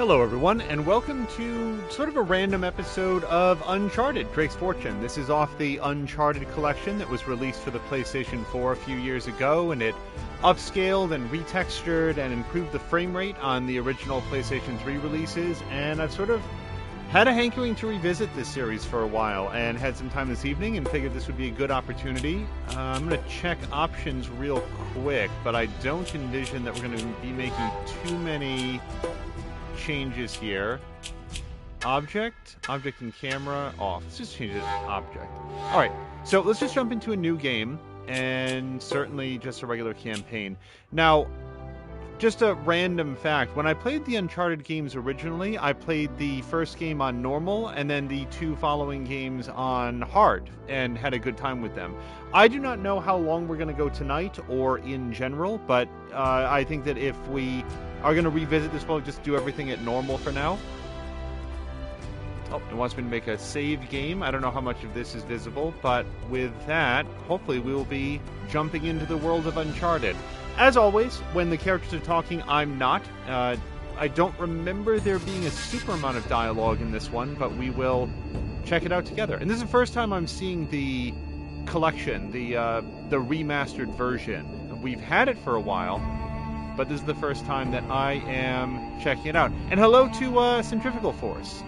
Hello, everyone, and welcome to sort of a random episode of Uncharted, Drake's Fortune. This is off the Uncharted collection that was released for the PlayStation 4 a few years ago, and it upscaled and retextured and improved the frame rate on the original PlayStation 3 releases, and I've sort of had a hankering to revisit this series for a while, and had some time this evening and figured this would be a good opportunity. I'm going to check options real quick, but I don't envision that we're going to be making too many changes here. Object and camera off. Let's just change it to object. Alright, so let's just jump into a new game, and certainly just a regular campaign. Now, just a random fact, when I played the Uncharted games originally, I played the first game on normal, and then the two following games on hard, and had a good time with them. I do not know how long we're going to go tonight, or in general, but I think that if we are going to revisit this, we'll just do everything at normal for now. Oh, it wants me to make a save game. I don't know how much of this is visible, but with that, hopefully we will be jumping into the world of Uncharted. As always, when the characters are talking, I'm not. I don't remember there being a super amount of dialogue in this one, but we will check it out together. And this is the first time I'm seeing the collection, the remastered version. We've had it for a while, but this is the first time that I am checking it out. And hello to Centrifugal Force.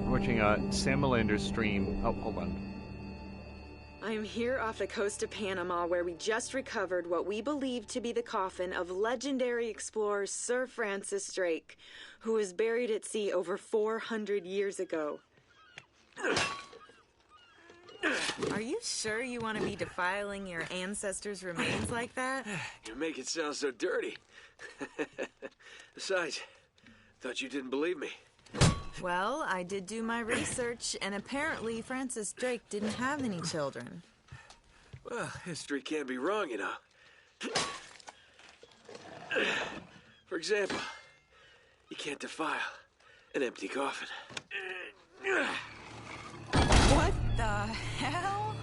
Watching a Salamander stream. Oh, hold on. I'm here off the coast of Panama, where we just recovered what we believe to be the coffin of legendary explorer Sir Francis Drake, who was buried at sea over 400 years ago. Are you sure you want to be defiling your ancestors' remains like that? You make it sound so dirty. Besides, thought you didn't believe me. Well, I did do my research, and apparently Francis Drake didn't have any children. Well, history can't be wrong, you know. For example, you can't defile an empty coffin. What the hell?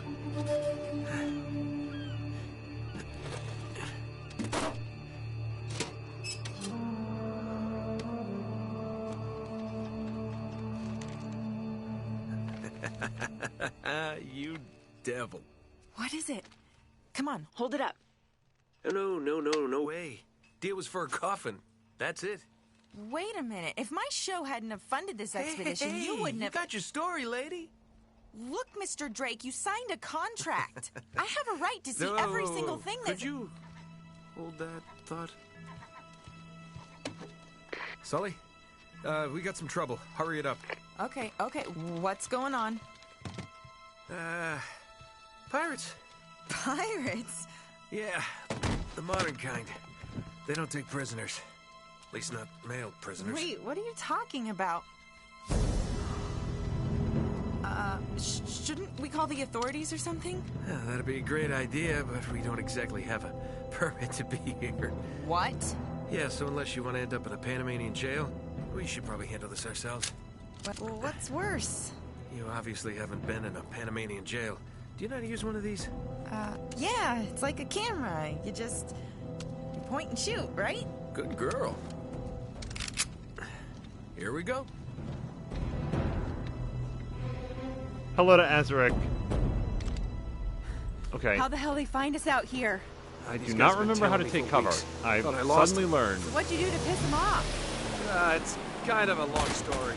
You devil. What is it? Come on, hold it up. No way. Deal was for a coffin. That's it. Wait a minute. If my show hadn't have funded this expedition, you wouldn't have... You got your story, lady. Look, Mr. Drake, you signed a contract. I have a right to see every single thing that... Could you hold that thought? Sully, we got some trouble. Hurry it up. Okay. What's going on? Pirates. Pirates? Yeah, the modern kind. They don't take prisoners. At least not male prisoners. Wait, what are you talking about? Shouldn't we call the authorities or something? Yeah, that'd be a great idea, but we don't exactly have a permit to be here. What? Yeah, so unless you want to end up in a Panamanian jail, we should probably handle this ourselves. Well, what's worse? You obviously haven't been in a Panamanian jail. Do you know how to use one of these? Yeah, it's like a camera. You point and shoot, right? Good girl. Here we go. Hello to Azarek. Okay. How the hell they find us out here? I do not remember how to take cover. I suddenly learned. What'd you do to piss them off? It's kind of a long story.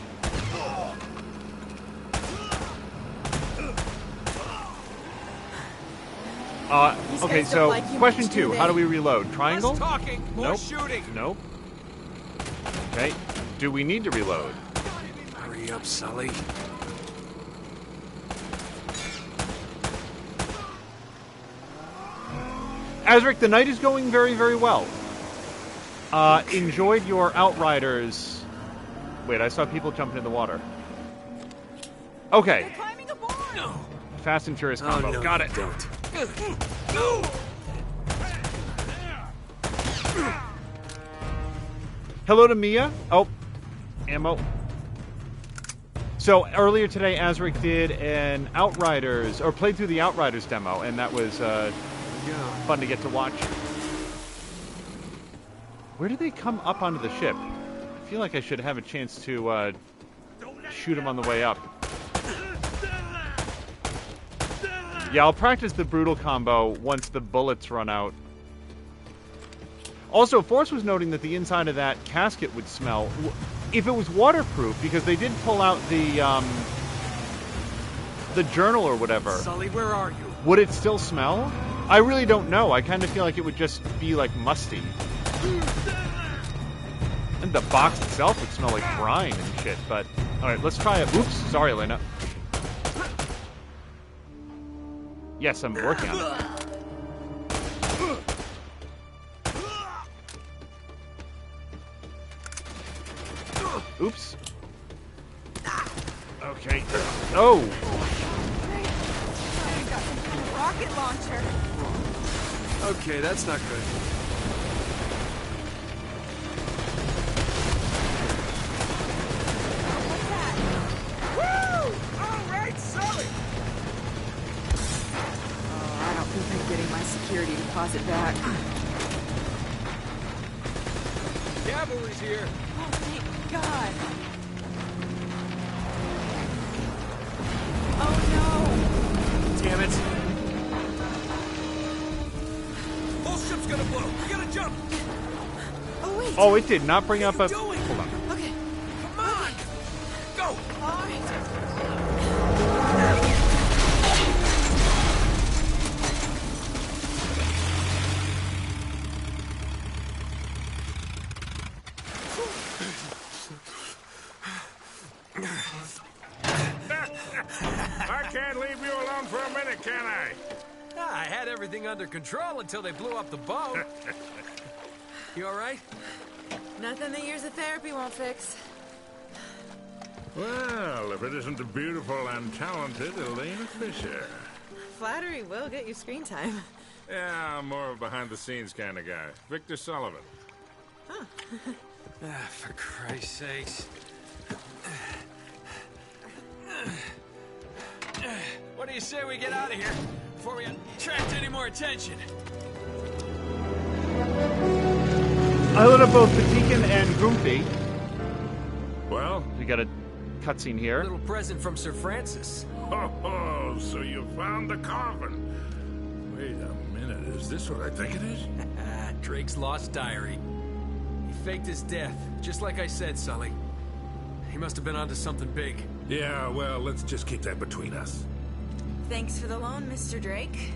Okay, so question 2. How do we reload? Triangle? Less talking, more Nope. shooting. Nope. Okay. Do we need to reload? Hurry up, Sully. Azric, the night is going very, very well. Enjoyed your Outriders. Wait, I saw people jumping in the water. Okay. They're climbing aboard! No. Fast and Furious combo. No, Got it. Don't. No. Hello to Mia. Oh, ammo. So earlier today, Azric did an Outriders, or played through the Outriders demo, and that was fun to get to watch. Where do they come up onto the ship? I feel like I should have a chance to shoot them on the way up. Yeah, I'll practice the brutal combo once the bullets run out. Also, Force was noting that the inside of that casket would smell. If it was waterproof, because they did pull out the journal or whatever. Sully, where are you? Would it still smell? I really don't know. I kind of feel like it would just be like musty. And the box itself would smell like brine and shit, but... Alright, let's try it. Oops, sorry, Elena. Yes, I'm working on it. Oops. Okay. Oh! Got some kind of rocket launcher. Okay, that's not good. What's that? Woo! All right, Sully! Oh, I don't think I'm getting my security deposit back. Cavalry's here. Oh, thank God. Oh, no. Damn it. Whole ship's gonna blow. We gotta jump. Oh, wait. Oh, it did not bring up a... What are you doing? Hold on. Okay. Come on! Go! All right. I can't leave you alone for a minute, can I? I had everything under control until they blew up the boat. You all right? Nothing that years of therapy won't fix. Well, if it isn't the beautiful and talented Elena Fisher. Flattery will get you screen time. Yeah, I'm more of a behind-the-scenes kind of guy. Victor Sullivan. For Christ's sakes. What do you say we get out of here before we attract any more attention? I lit up both Fatikin and Goomfy. Well? We got a cutscene here. A little present from Sir Francis. Oh, so you found the coffin. Wait a minute, is this what I think it is? Drake's lost diary. He faked his death, just like I said, Sully. He must have been onto something big. Yeah, well, let's just keep that between us. Thanks for the loan, Mr. Drake.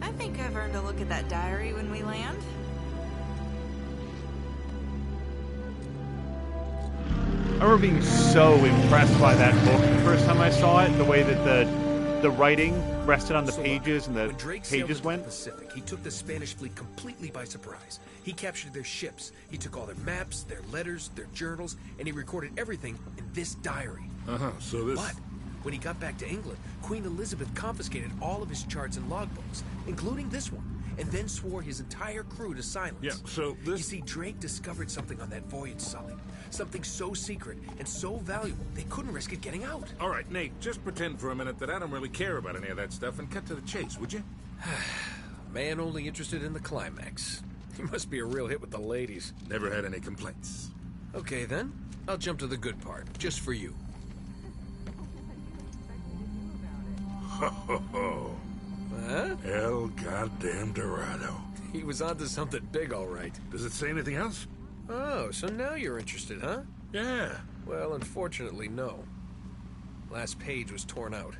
I think I've earned a look at that diary when we land. I remember being so impressed by that book the first time I saw it, the way that the writing rested on the pages and the when Drake pages sailed went. into the Pacific, he took the Spanish fleet completely by surprise. He captured their ships, he took all their maps, their letters, their journals, and he recorded everything in this diary. So this... But when he got back to England, Queen Elizabeth confiscated all of his charts and logbooks, including this one, and then swore his entire crew to silence. Yeah, so this... You see, Drake discovered something on that voyage, Sully. Something so secret and so valuable, they couldn't risk it getting out. All right, Nate, just pretend for a minute that I don't really care about any of that stuff and cut to the chase, would you? Man only interested in the climax. He must be a real hit with the ladies. Never had any complaints. Okay, then. I'll jump to the good part, just for you. Ho, ho, ho. Huh? El goddamn Dorado. He was onto something big, all right. Does it say anything else? Oh, so now you're interested, huh? Yeah. Well, unfortunately, no. Last page was torn out.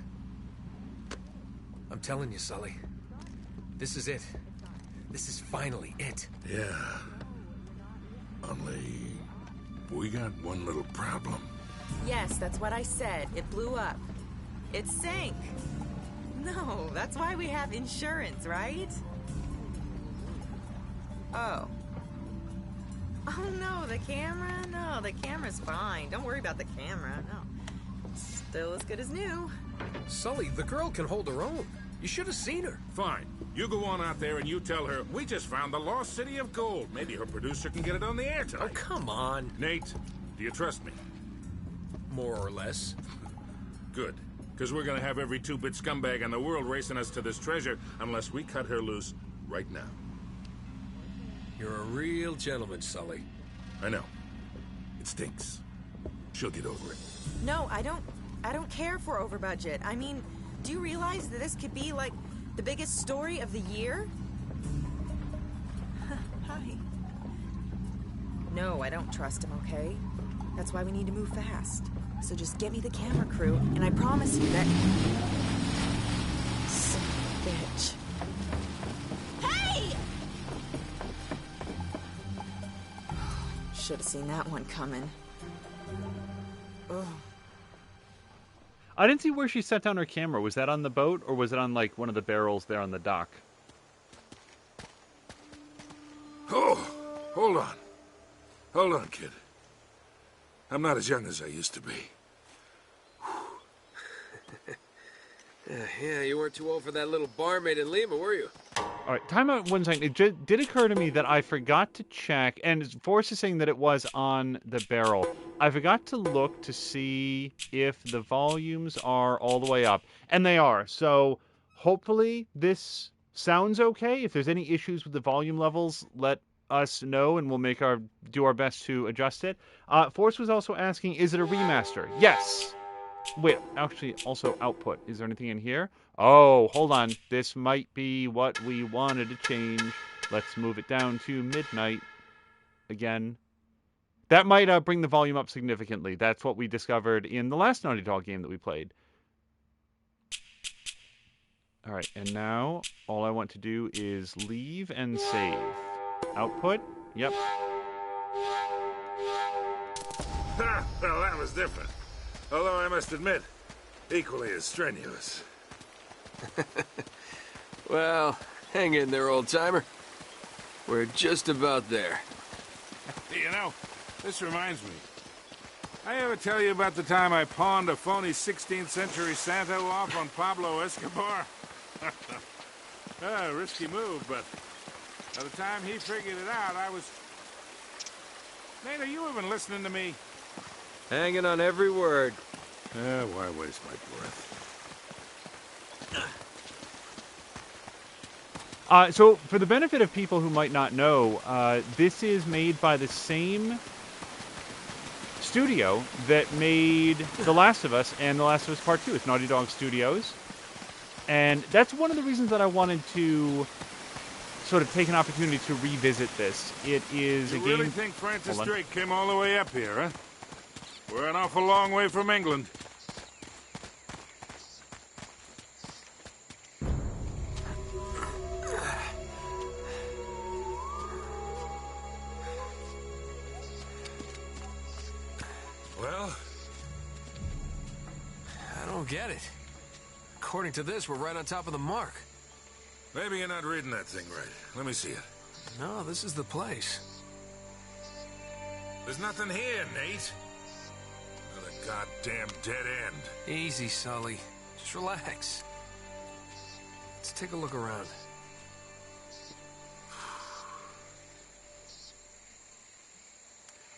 I'm telling you, Sully. This is it. This is finally it. Yeah. Only... we got one little problem. Yes, that's what I said. It blew up. It sank. No, that's why we have insurance, right? Oh. Oh no, the camera? No, the camera's fine. Don't worry about the camera, no. Still as good as new. Sully, the girl can hold her own. You should have seen her. Fine. You go on out there and you tell her, we just found the lost city of gold. Maybe her producer can get it on the air Oh, tonight. come on. Nate, do you trust me? more or less. Good. Because we're gonna have every two-bit scumbag in the world racing us to this treasure unless we cut her loose right now. You're a real gentleman, Sully. I know. It stinks. She'll get over it. No, I don't care if we're over budget. I mean, do you realize that this could be, like, the biggest story of the year? Hi. No, I don't trust him, okay? That's why we need to move fast. So just get me the camera crew, and I promise you that... Son of a bitch. Hey! Should have seen that one coming. Ugh. I didn't see where she set down her camera. Was that on the boat, or was it on, like, one of the barrels there on the dock? Oh, hold on. Hold on, kid. I'm not as young as I used to be. Yeah, you weren't too old for that little barmaid in Lima, were you? All right, time out 1 second. It did occur to me that I forgot to check, and Forrest is saying that it was on the barrel. I forgot to look to see if the volumes are all the way up, and they are. So hopefully this sounds okay. If there's any issues with the volume levels, let us know, and we'll do our best to adjust it. Forrest was also asking, is it a remaster? Yes. Wait, actually, also output. Is there anything in here? Oh, hold on. This might be what we wanted to change. Let's move it down to midnight again. That might bring the volume up significantly. That's what we discovered in the last Naughty Dog game that we played. All right, and now all I want to do is leave and save. Output? Yep. Well, that was different. Although I must admit, equally as strenuous. Well, hang in there, old-timer. We're just about there. You know, this reminds me. I ever tell you about the time I pawned a phony 16th century Santa off on Pablo Escobar? Risky move, but by the time he figured it out, I was... Nate, are you even listening to me? Hanging on every word. Why waste my breath? So, for the benefit of people who might not know, this is made by the same studio that made The Last of Us and The Last of Us Part 2. It's Naughty Dog Studios. And that's one of the reasons that I wanted to sort of take an opportunity to revisit this. It is a game... You really think Francis Drake came all the way up here, huh? We're an awful long way from England. Well? I don't get it. According to this, we're right on top of the mark. Maybe you're not reading that thing right. Let me see it. No, this is the place. There's nothing here, Nate. Another goddamn dead end. Easy, Sully. Just relax. Let's take a look around.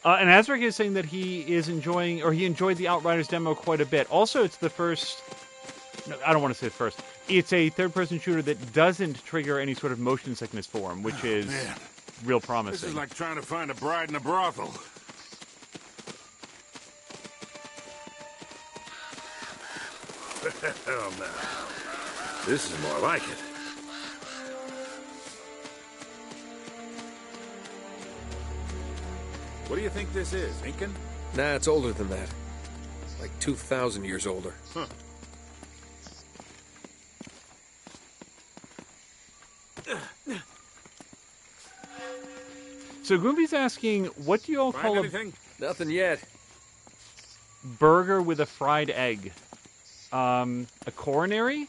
And Azric is saying that he is enjoying, or he enjoyed the Outriders demo quite a bit. Also, it's the first... No, I don't want to say first. It's a third-person shooter that doesn't trigger any sort of motion sickness for him, which is real promising. This is like trying to find a bride in a brothel. Hell no. This is more like it. What do you think this is, Incan? Nah, it's older than that. Like 2,000 years older. Huh. So Goomby's asking, what do you all call anything? Nothing yet. burger with a fried egg? A coronary?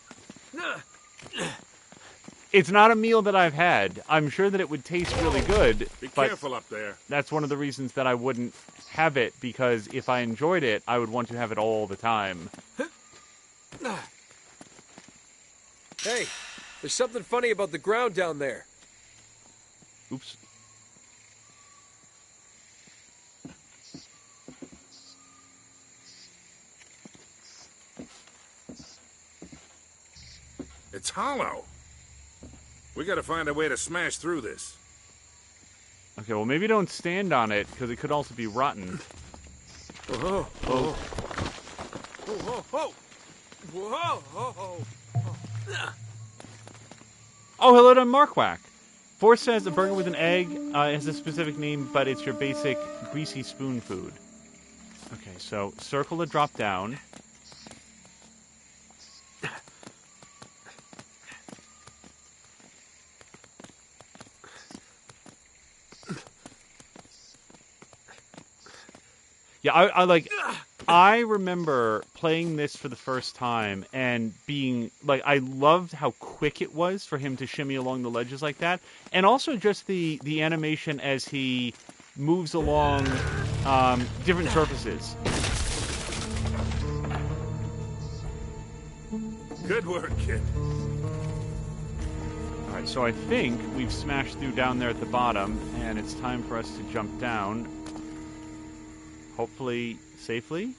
It's not a meal that I've had. I'm sure that it would taste really good. Be but careful up there. that's one of the reasons that I wouldn't have it, because if I enjoyed it, I would want to have it all the time. Hey, there's something funny about the ground down there. Oops. It's hollow. We gotta find a way to smash through this. Okay, well, maybe don't stand on it, because it could also be rotten. Whoa, Oh. whoa, whoa, whoa, whoa. Oh, hello to Markwack. Force says a burger with an egg has a specific name, but it's your basic greasy spoon food. Okay, so circle to drop down. Yeah, I remember playing this for the first time and being, like, I loved how quick it was for him to shimmy along the ledges like that. And also just the animation as he moves along different surfaces. Good work, kid. All right, so I think we've smashed through down there at the bottom, and it's time for us to jump down. Hopefully safely.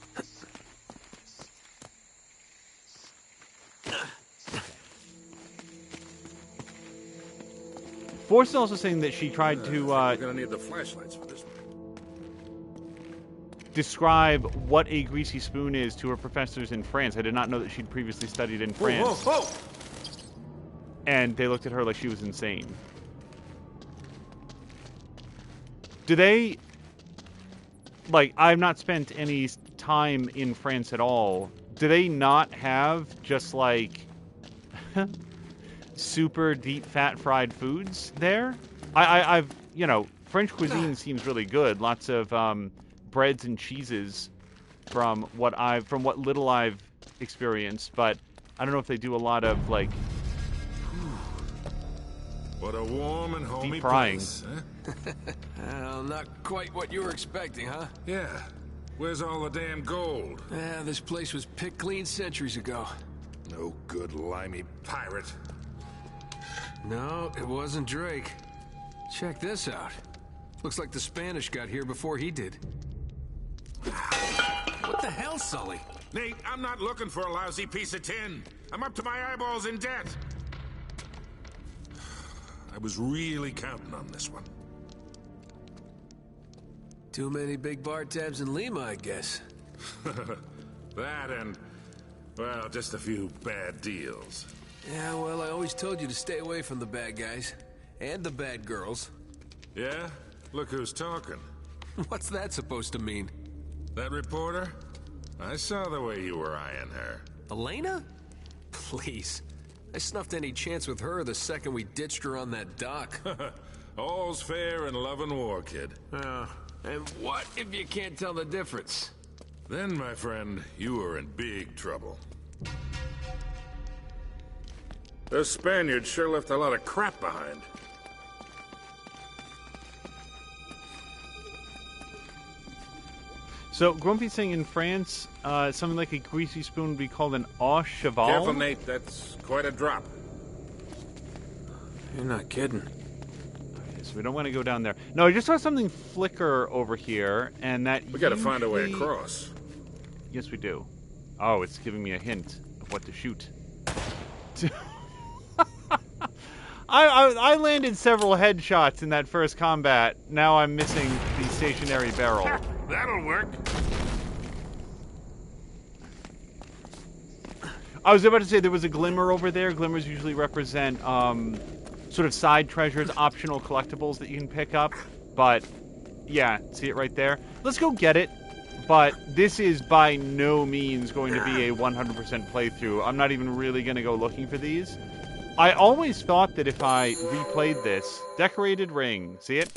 Force is also saying that she tried to we're gonna need the flashlights for this one. describe what a greasy spoon is to her professors in France. I did not know that she'd previously studied in France. Whoa, whoa. And they looked at her like she was insane. Do they... Like, I've not spent any time in France at all. Do they not have just, like, super deep fat fried foods there? I've, you know, French cuisine seems really good. Lots of breads and cheeses from what little I've experienced, but I don't know if they do a lot of, like... What a warm and homey deep frying. place, huh? Well, not quite what you were expecting, huh? Yeah. Where's all the damn gold? Yeah, this place was picked clean centuries ago. No good limey pirate. No, it wasn't Drake. Check this out. Looks like the Spanish got here before he did. What the hell, Sully? Nate, I'm not looking for a lousy piece of tin. I'm up to my eyeballs in debt. I was really counting on this one. Too many big bar tabs in Lima, I guess. That and, well, just a few bad deals. Yeah, well, I always told you to stay away from the bad guys. And the bad girls. Yeah? Look who's talking. What's that supposed to mean? That reporter? I saw the way you were eyeing her. Elena? Please. I snuffed any chance with her the second we ditched her on that dock. All's fair in love and war, kid. And what if you can't tell the difference? Then, my friend, you are in big trouble. Those Spaniards sure left a lot of crap behind. So, Grumpy's saying in France, something like a greasy spoon would be called an au cheval? Careful, Nate. That's quite a drop. You're not kidding. Okay, so we don't want to go down there. No, I just saw something flicker over here, and that We gotta find a way usually- across. Yes, we do. Oh, it's giving me a hint of what to shoot. I landed several headshots in that first combat. Now I'm missing the stationary barrel. That'll work. I was about to say there was a glimmer over there. Glimmers usually represent sort of side treasures, optional collectibles that you can pick up. But, yeah, see it right there? Let's go get it. But this is by no means going to be a 100% playthrough. I'm not even really going to go looking for these. I always thought that if I replayed this... Decorated ring. See it?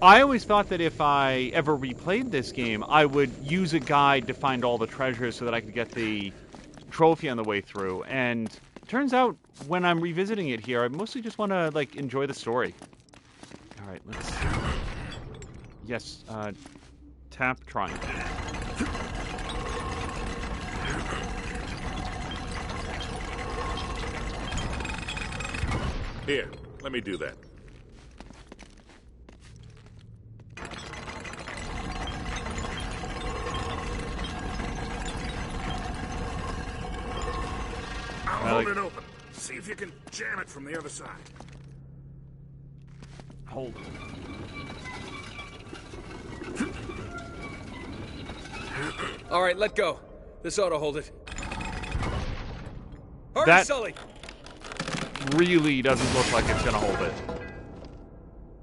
I always thought that if I ever replayed this game, I would use a guide to find all the treasures so that I could get the trophy on the way through. And turns out, when I'm revisiting it here, I mostly just want to, like, enjoy the story. Alright, let's... Yes, tap triangle. Here, let me do that. like... Hold it open. See if you can jam it from the other side. Hold. All right, let go. This ought to hold it. Hurry, That- Sully! Really doesn't look like it's gonna hold it.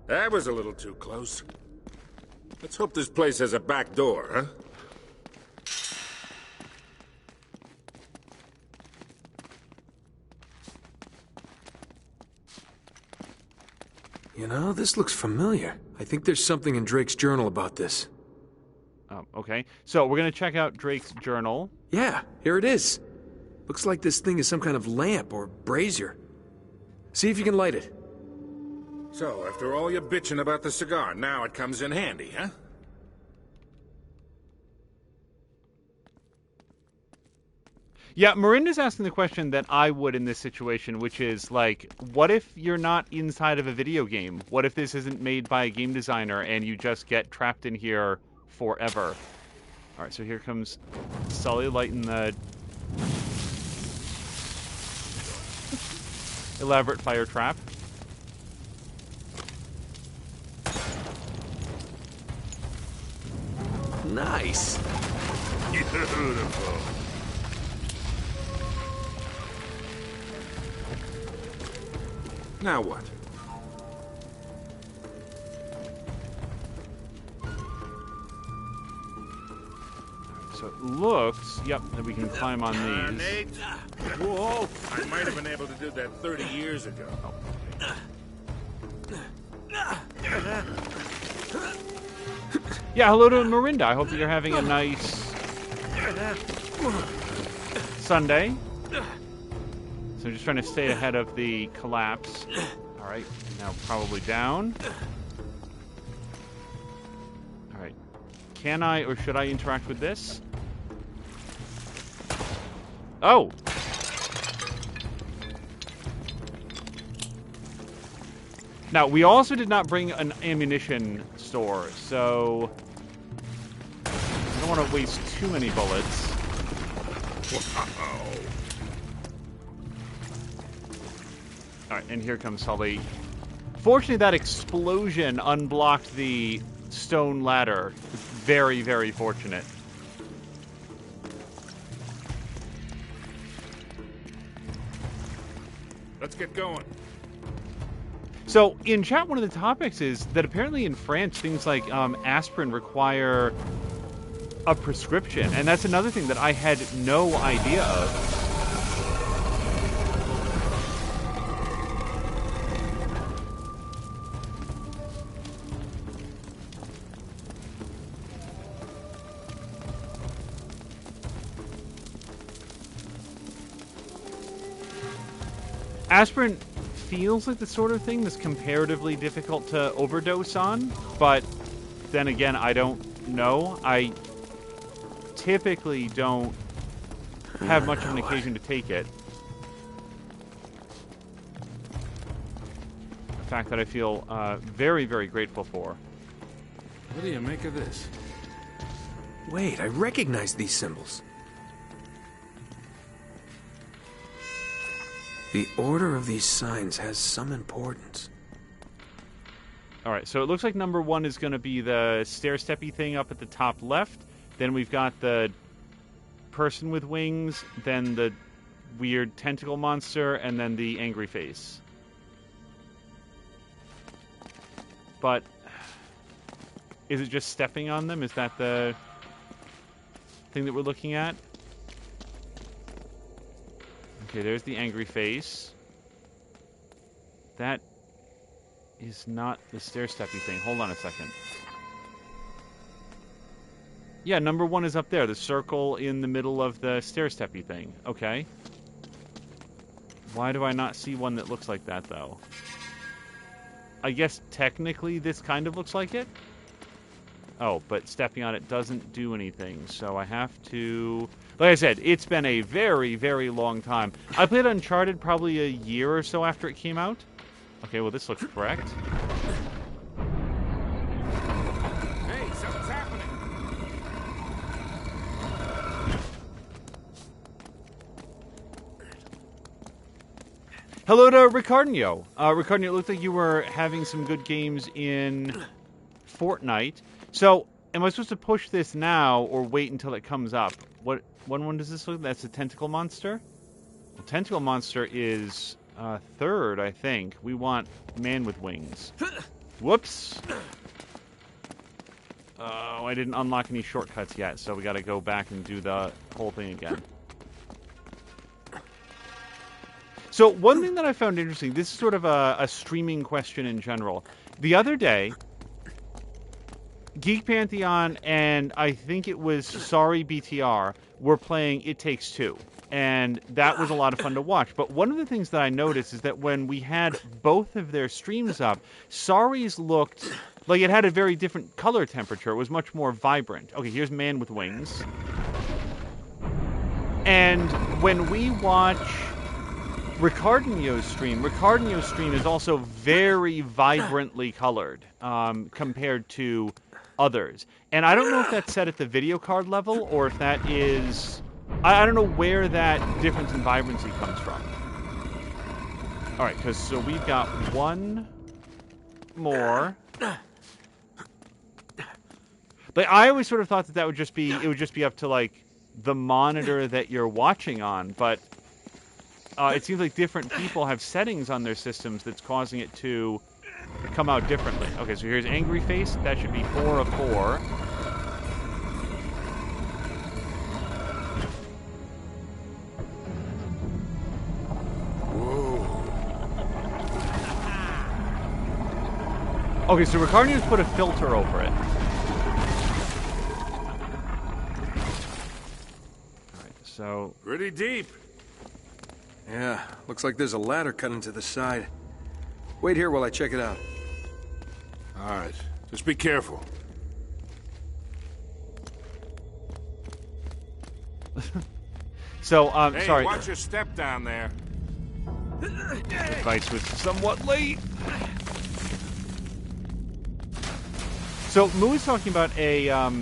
That was a little too close. Let's hope this place has a back door, huh? You know, this looks familiar. I think there's something in Drake's journal about this. Oh, okay. So we're gonna check out Drake's journal. Yeah, here it is. Looks like this thing is some kind of lamp or brazier. See if you can light it. So, after all your bitching about the cigar, now it comes in handy, huh? Yeah, Miranda's asking the question that I would in this situation, which is, like, what if you're not inside of a video game? What if this isn't made by a game designer and you just get trapped in here forever? All right, so here comes Sully lighting the elaborate fire trap. Nice. Beautiful. Now what? So it looks, yep, that we can climb on these. Nate. Whoa! I might have been able to do that 30 years ago. Yeah, hello to Miranda. I hope that you're having a nice Sunday. So I'm just trying to stay ahead of the collapse. All right, now probably down. All right. Can I or should I interact with this? Oh! Now, we also did not bring an ammunition store, so I don't want to waste too many bullets. Wow. Alright, and here comes Sully. Fortunately, that explosion unblocked the stone ladder. Very, very fortunate. Let's get going. So, in chat, one of the topics is that apparently in France, things like aspirin require a prescription. And that's another thing that I had no idea of. Aspirin feels like the sort of thing that's comparatively difficult to overdose on, but then again, I don't know. I typically don't have much of an occasion to take it. A fact that I feel very, very grateful for. What do you make of this? Wait, I recognize these symbols. The order of these signs has some importance. Alright, so it looks like number one is going to be the stair-steppy thing up at the top left. Then we've got the person with wings, then the weird tentacle monster, and then the angry face. But is it just stepping on them? Is that the thing that we're looking at? Okay, there's the angry face. That is not the stair-steppy thing. Hold on a second. Yeah, number one is up there. The circle in the middle of the stair-steppy thing. Okay. Why do I not see one that looks like that, though? I guess technically this kind of looks like it. Oh, but stepping on it doesn't do anything, so I have to... Like I said, it's been a very, very long time. I played Uncharted probably a year or so after it came out. Okay, well, this looks correct. Hey, something's happening. Hello to Ricardo. Ricardo, it looked like you were having some good games in Fortnite. So, am I supposed to push this now or wait until it comes up? What one does this look? That's a tentacle monster? Well, tentacle monster is third, I think. We want man with wings. Whoops. Oh, I didn't unlock any shortcuts yet, so we got to go back and do the whole thing again. So one thing that I found interesting, this is sort of a streaming question in general. The other day, Geek Pantheon and I think it was Sorry BTR were playing It Takes Two. And that was a lot of fun to watch. But one of the things that I noticed is that when we had both of their streams up, Sorry's looked like it had a very different color temperature. It was much more vibrant. Okay, here's Man with Wings. And when we watch Ricardo's stream is also very vibrantly colored compared to others. And I don't know if that's set at the video card level or if that is... I don't know where that difference in vibrancy comes from. All right, so we've got one more. Like, I always sort of thought that would just be up to like the monitor that you're watching on, but it seems like different people have settings on their systems that's causing it to come out differently. Okay, so here's Angry Face. That should be 4 of 4. Okay, so Ricardo's put a filter over it. Alright, so... Pretty deep. Yeah, looks like there's a ladder cut into the side. Wait here while I check it out. All right, just be careful. So, Hey, sorry. watch your step down there. Advice was somewhat late. So, Moo is talking about a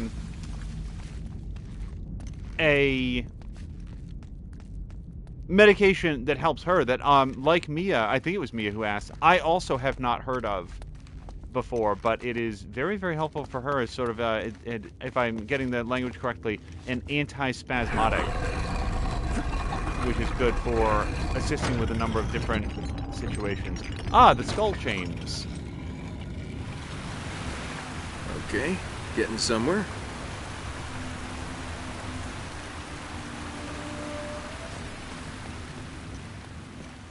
medication that helps her that, like Mia, I think it was Mia who asked, I also have not heard of before, but it is very, very helpful for her as sort of, if I'm getting the language correctly, an anti-spasmodic, which is good for assisting with a number of different situations. Ah, the skull chains. Okay, getting somewhere.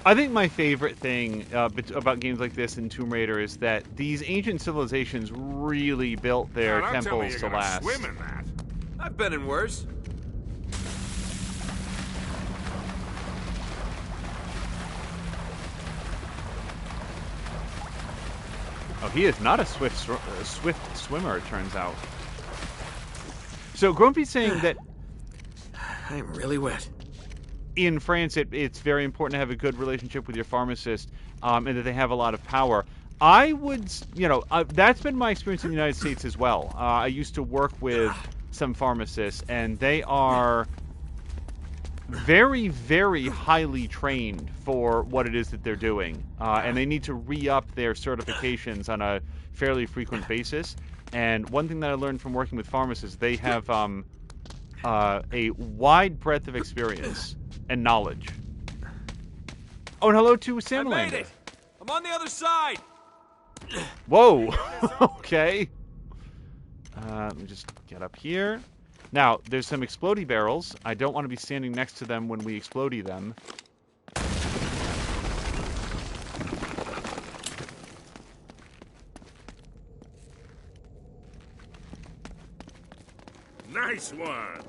I think my favorite thing about games like this in Tomb Raider is that these ancient civilizations really built their Now, don't tell me temples you're to gonna last. swim in that. I've been in worse. Oh, he is not a swift swimmer, it turns out. So Grumpy's saying that I'm really wet. in France it's very important to have a good relationship with your pharmacist, and that they have a lot of power. I would, that's been my experience in the United States as well. I used to work with some pharmacists, and they are very, very highly trained for what it is that they're doing. And they need to re-up their certifications on a fairly frequent basis. And one thing that I learned from working with pharmacists, they have a wide breadth of experience and knowledge. Oh, and hello to Sam I made it! I'm on the other side! Whoa! Okay. Let me just get up here. Now, there's some explodey barrels. I don't want to be standing next to them when we explodey them. Nice one.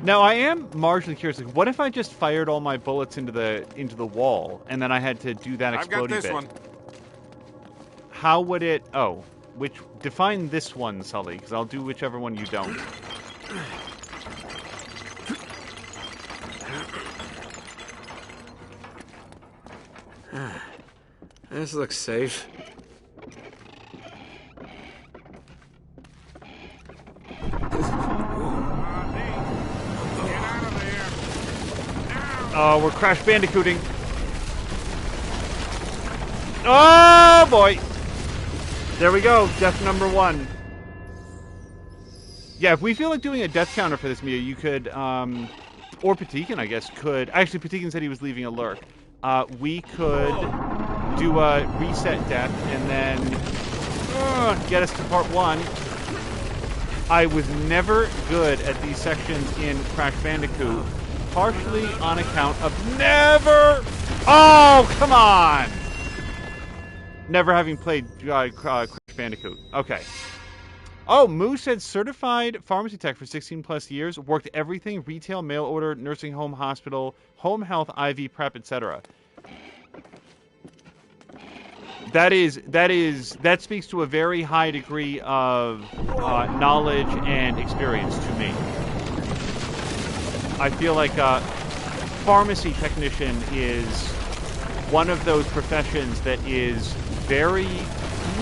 Now, I am marginally curious. Like, what if I just fired all my bullets into the wall, and then I had to do that explodey I've got this bit? one. How would it... Oh, define this one, Sully, because I'll do whichever one you don't. This looks safe. Get out of there. Now. Oh, we're Crash Bandicooting. Oh, boy. There we go. Death number 1. Yeah, if we feel like doing a death counter for this, Mia, you could, or Patikin, I guess, could. Actually, Patikin said he was leaving a lurk. We could do a reset death and then get us to part 1. I was never good at these sections in Crash Bandicoot, partially on account of never... Oh, come on! Never having played Crash Bandicoot. Okay. Oh, Moo said certified pharmacy tech for 16 plus years, worked everything, retail, mail order, nursing home, hospital, home health, IV prep, etc. That speaks to a very high degree of knowledge and experience to me. I feel like a pharmacy technician is one of those professions that is very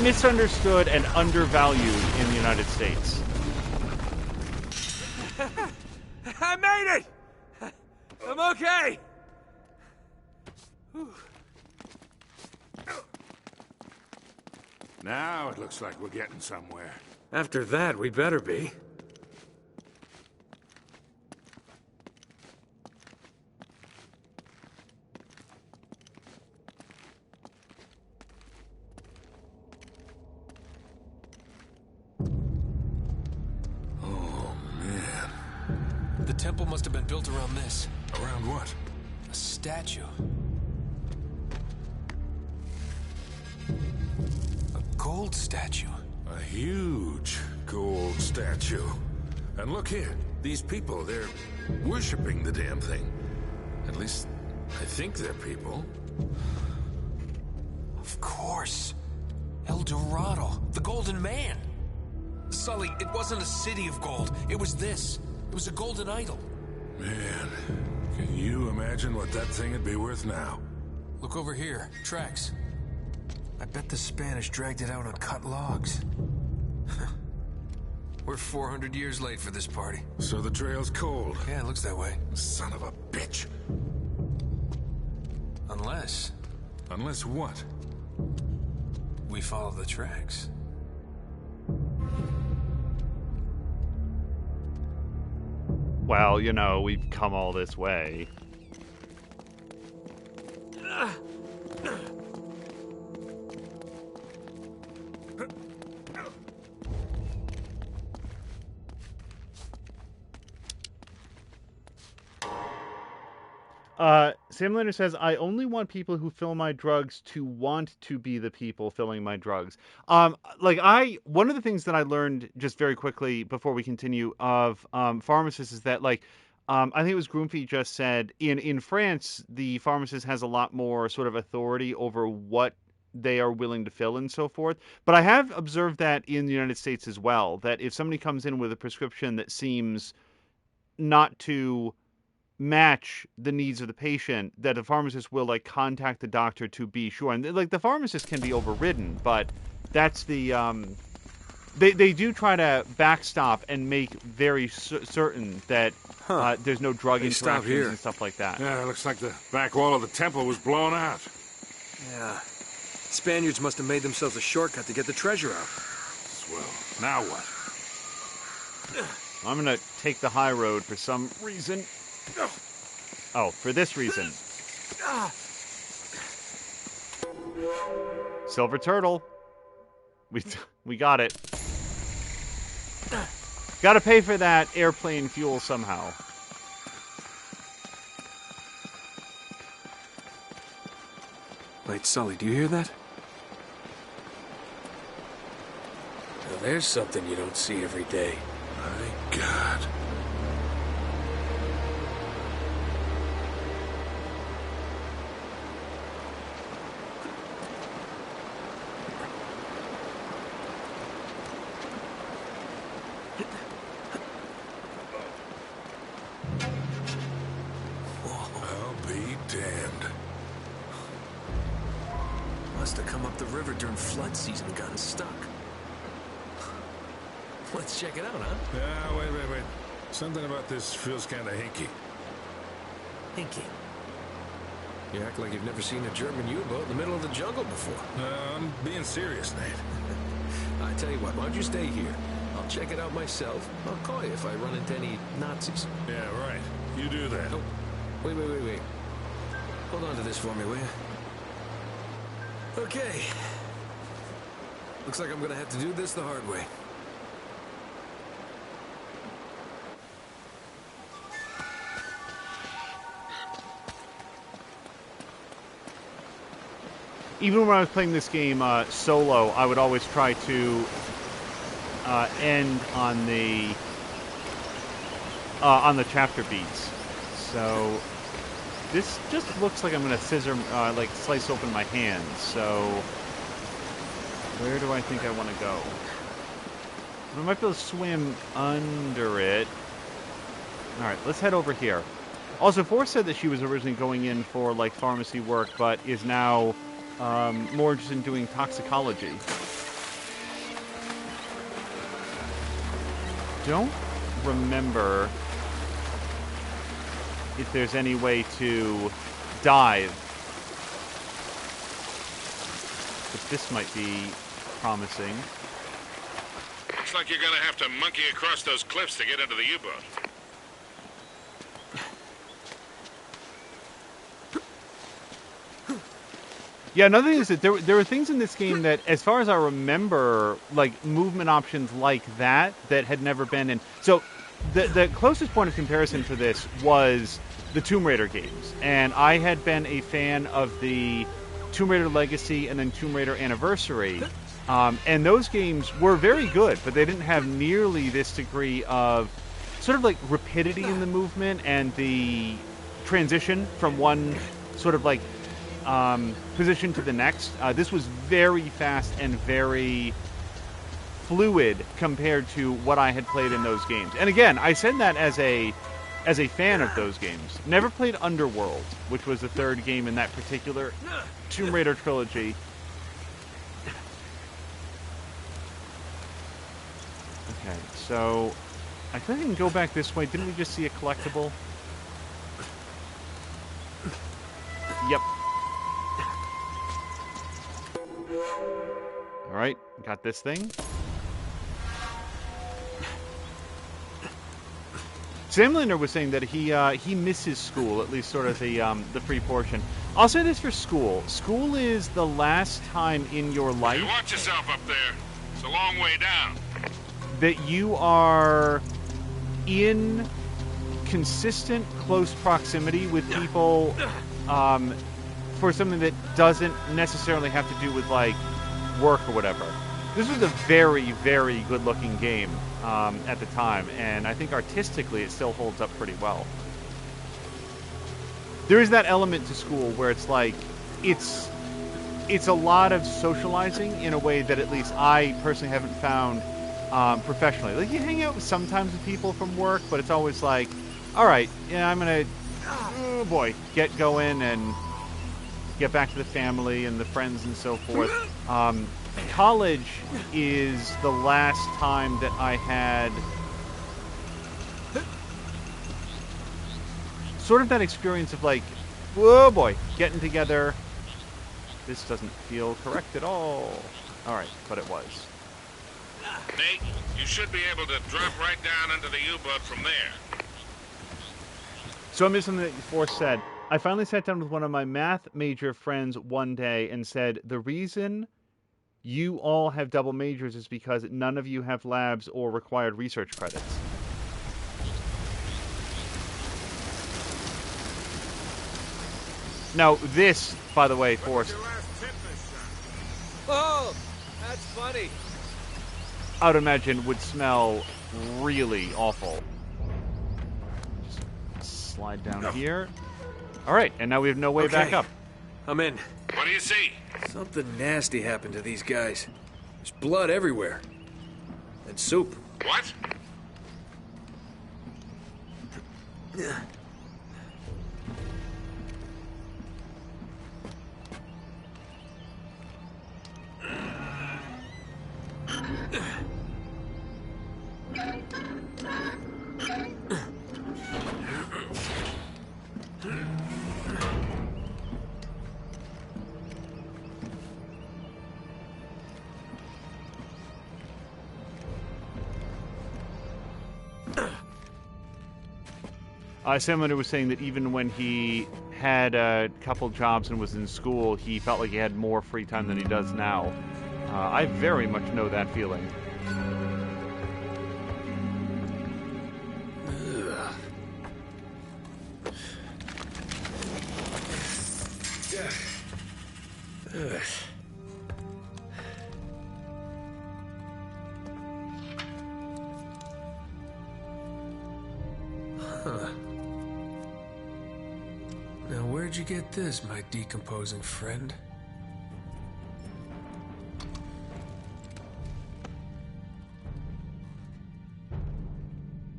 misunderstood and undervalued in the United States. I made it! I'm okay! Now it looks like we're getting somewhere. After that, we better be. The temple must have been built around this. Around what? A statue. A gold statue. A huge gold statue. And look here, these people, they're worshipping the damn thing. At least, I think they're people. Of course. El Dorado, the Golden Man. Sully, it wasn't a city of gold. It was this. It was a golden idol. Man, can you imagine what that thing would be worth now? Look over here. Tracks. I bet the Spanish dragged it out on cut logs. We're 400 years late for this party. So the trail's cold. Yeah, it looks that way. Son of a bitch. Unless Unless what? we follow the tracks. Well, you know, we've come all this way. Sam Linder says, I only want people who fill my drugs to want to be the people filling my drugs. One of the things that I learned just very quickly before we continue of pharmacists is that, I think it was Groomfee just said, in France, the pharmacist has a lot more sort of authority over what they are willing to fill and so forth. But I have observed that in the United States as well, that if somebody comes in with a prescription that seems not to match the needs of the patient, that the pharmacist will contact the doctor to be sure. And the pharmacist can be overridden, but that's the they do try to backstop and make very certain that there's no drug interactions and stuff like that. Yeah, it looks like the back wall of the temple was blown out. Yeah. Spaniards must have made themselves a shortcut to get the treasure out. Swell. Now what? I'm gonna take the high road for some reason. Oh, for this reason. Silver turtle. We got it. Got to pay for that airplane fuel somehow. Wait, Sully, do you hear that? Now there's something you don't see every day. My God. I'll be damned. Must have come up the river during flood season and gotten stuck. Let's check it out, huh? Yeah, wait. Something about this feels kind of hinky. Hinky. You act like you've never seen a German U-boat in the middle of the jungle before. I'm being serious, Nate. I tell you what, why don't you stay here? I'll check it out myself. I'll call you if I run into any Nazis. Yeah, right. You do that. Oh, wait. Hold on to this for me, will you? Okay. Looks like I'm gonna have to do this the hard way. Even when I was playing this game solo, I would always try to end on the chapter beats. So this just looks like I'm gonna like slice open my hands. So where do I think I want to go? I might be able to swim under it. All right, let's head over here. Also, Forrest said that she was originally going in for like pharmacy work, but is now more interested in doing toxicology. Don't remember if there's any way to dive. But this might be promising. Looks like you're gonna have to monkey across those cliffs to get into the U-boat. Yeah, another thing is that there were things in this game that, as far as I remember, like movement options like that had never been in. So the closest point of comparison for this was the Tomb Raider games. And I had been a fan of the Tomb Raider Legacy and then Tomb Raider Anniversary. And those games were very good, but they didn't have nearly this degree of sort of like rapidity in the movement and the transition from one sort of like position to the next. This was very fast and very fluid compared to what I had played in those games. And again, I said that as a fan of those games. Never played Underworld, which was the third game in that particular Tomb Raider trilogy. Okay, so I think I can go back this way. Didn't we just see a collectible? Yep. Alright, got this thing. Sam Linder was saying that he misses school, at least sort of the free portion. I'll say this for school. School is the last time in your life... Hey, watch yourself up there. It's a long way down. ...that you are in consistent, close proximity with people for something that doesn't necessarily have to do with, like, work or whatever. This was a very, very good-looking game at the time, and I think artistically it still holds up pretty well. There is that element to school where it's like, it's a lot of socializing in a way that at least I personally haven't found professionally. Like, you hang out sometimes with people from work, but it's always like, all right, yeah, I'm going to, oh boy, get going and get back to the family and the friends and so forth. College is the last time that I had sort of that experience of like, whoa boy, getting together. This doesn't feel correct at all. All right, but it was. Nate, you should be able to drop right down into the U-boat from there. So I missed something that Forrest said. I finally sat down with one of my math major friends one day and said, the reason you all have double majors is because none of you have labs or required research credits. Now, this, by the way, Forrest... Oh, that's funny. I would imagine would smell really awful. Just slide down here. All right, and now we have no way back up. I'm in. What do you see? Something nasty happened to these guys. There's blood everywhere. And soup. What? Salamander was saying that even when he had a couple jobs and was in school, he felt like he had more free time than he does now. I very much know that feeling. Huh. Now, where'd you get this, my decomposing friend?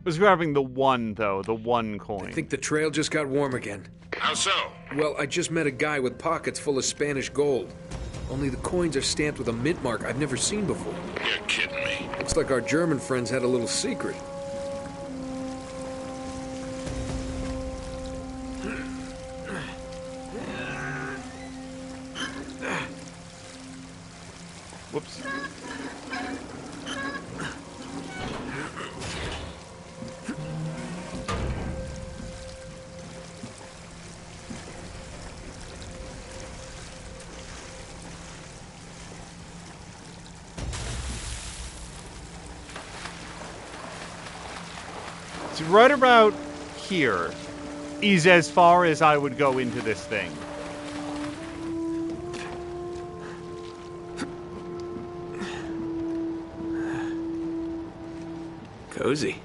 Was grabbing the one, though, the one coin. I think the trail just got warm again. How so? Well, I just met a guy with pockets full of Spanish gold. Only the coins are stamped with a mint mark I've never seen before. You're kidding me. Looks like our German friends had a little secret. Whoops. So right about here is as far as I would go into this thing. Cozy.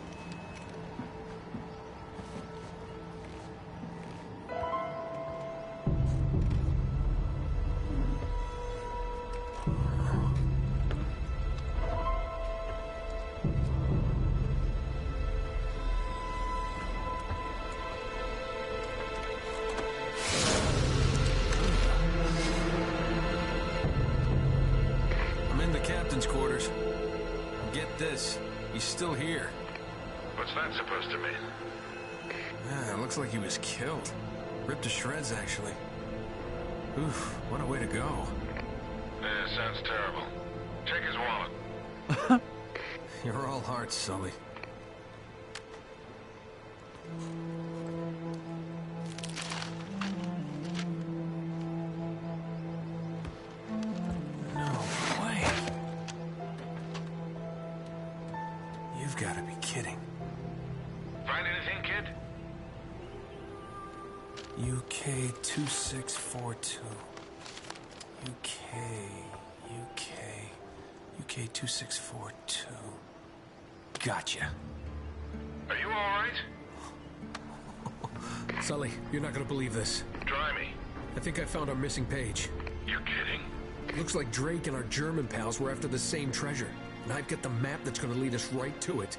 I'm in the captain's quarters. Get this. He's still here. What's that supposed to mean? Yeah, it looks like he was killed. Ripped to shreds, actually. Oof, what a way to go. Yeah, sounds terrible. Take his wallet. You're all hearts, Sully. No way. You've got to be kidding. Find anything, kid? UK 2642. UK 2642. Gotcha. Are you all right? Sully, you're not gonna believe this. Try me. I think I found our missing page. You're kidding. Looks like Drake and our German pals were after the same treasure. And I've got the map that's gonna lead us right to it.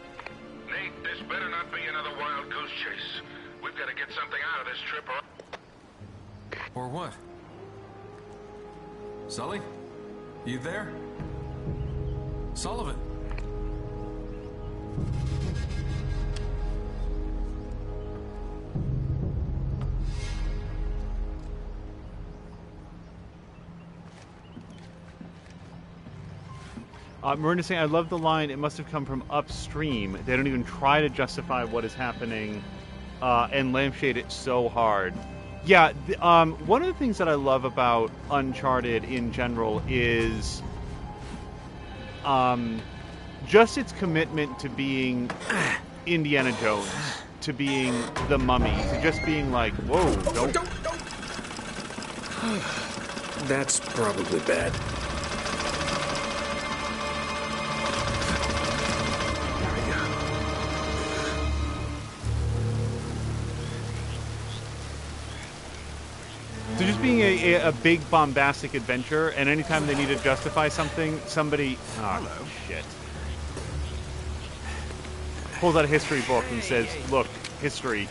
Nate, this better not be another wild goose chase. We've got to get something out of this trip or... Or what? Sully? You there? Sullivan? Marina's saying, I love the line, it must have come from upstream. They don't even try to justify what is happening and lampshade it so hard. Yeah, one of the things that I love about Uncharted in general is just its commitment to being Indiana Jones, to being the Mummy, to just being like, whoa, don't... That's probably bad. So just being a big bombastic adventure, and anytime they need to justify something, somebody... Oh, shit. Pulls out a history book and says, look, history.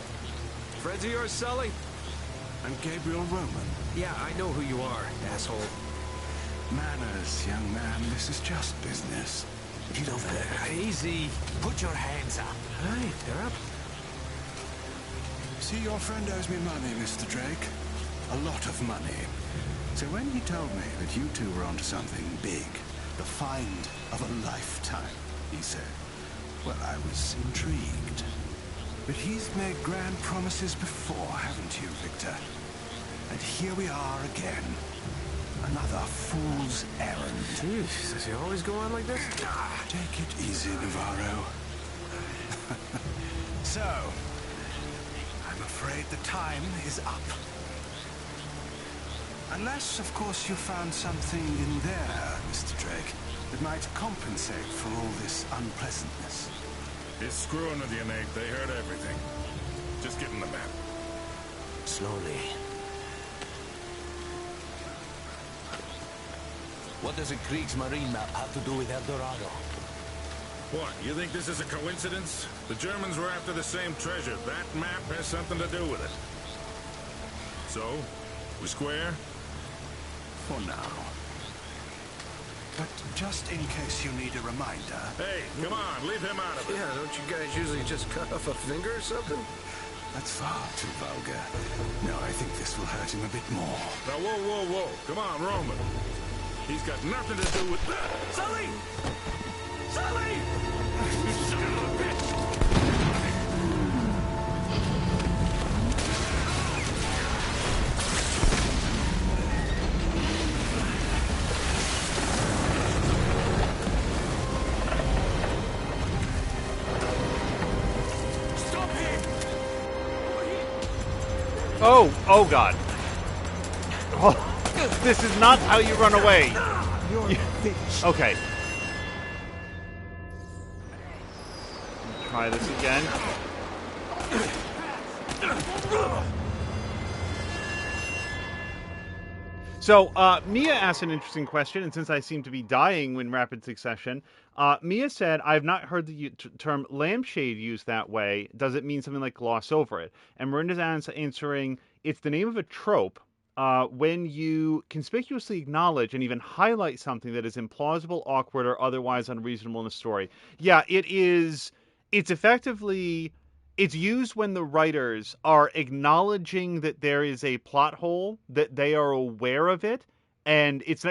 Friends of yours, Sully? I'm Gabriel Roman. Yeah, I know who you are, asshole. Manners, young man. This is just business. Get over there. Easy. Put your hands up. Hey, they're up. See, your friend owes me money, Mr. Drake. A lot of money. So when he told me that you two were onto something big, the find of a lifetime, he said, well, I was intrigued. But he's made grand promises before, haven't you, Victor? And here we are again. Another fool's errand. Jeez, does he always go on like this? Take it easy, Navarro. So, I'm afraid the time is up. Unless, of course, you found something in there, Mr. Drake, that might compensate for all this unpleasantness. He's screwing with you, Nate. They heard everything. Just give him the map. Slowly. What does a Kriegsmarine map have to do with El Dorado? What, you think this is a coincidence? The Germans were after the same treasure. That map has something to do with it. So, we square? For now. But just in case you need a reminder... Hey, come on, leave him out of it. Yeah, don't you guys usually just cut off a finger or something? That's far too vulgar. No, I think this will hurt him a bit more. Now, whoa. Come on, Roman. He's got nothing to do with that. Sully! Sully! You son of a bitch! Stop him! Oh God. Oh, this is not how you run away. Okay. Try this again. So, Mia asked an interesting question, and since I seem to be dying in rapid succession, Mia said, I have not heard the term lampshade used that way. Does it mean something like gloss over it? And Miranda's answering, it's the name of a trope. When you conspicuously acknowledge and even highlight something that is implausible, awkward, or otherwise unreasonable in a story. Yeah, it is. It's effectively. It's used when the writers are acknowledging that there is a plot hole, that they are aware of it, and it's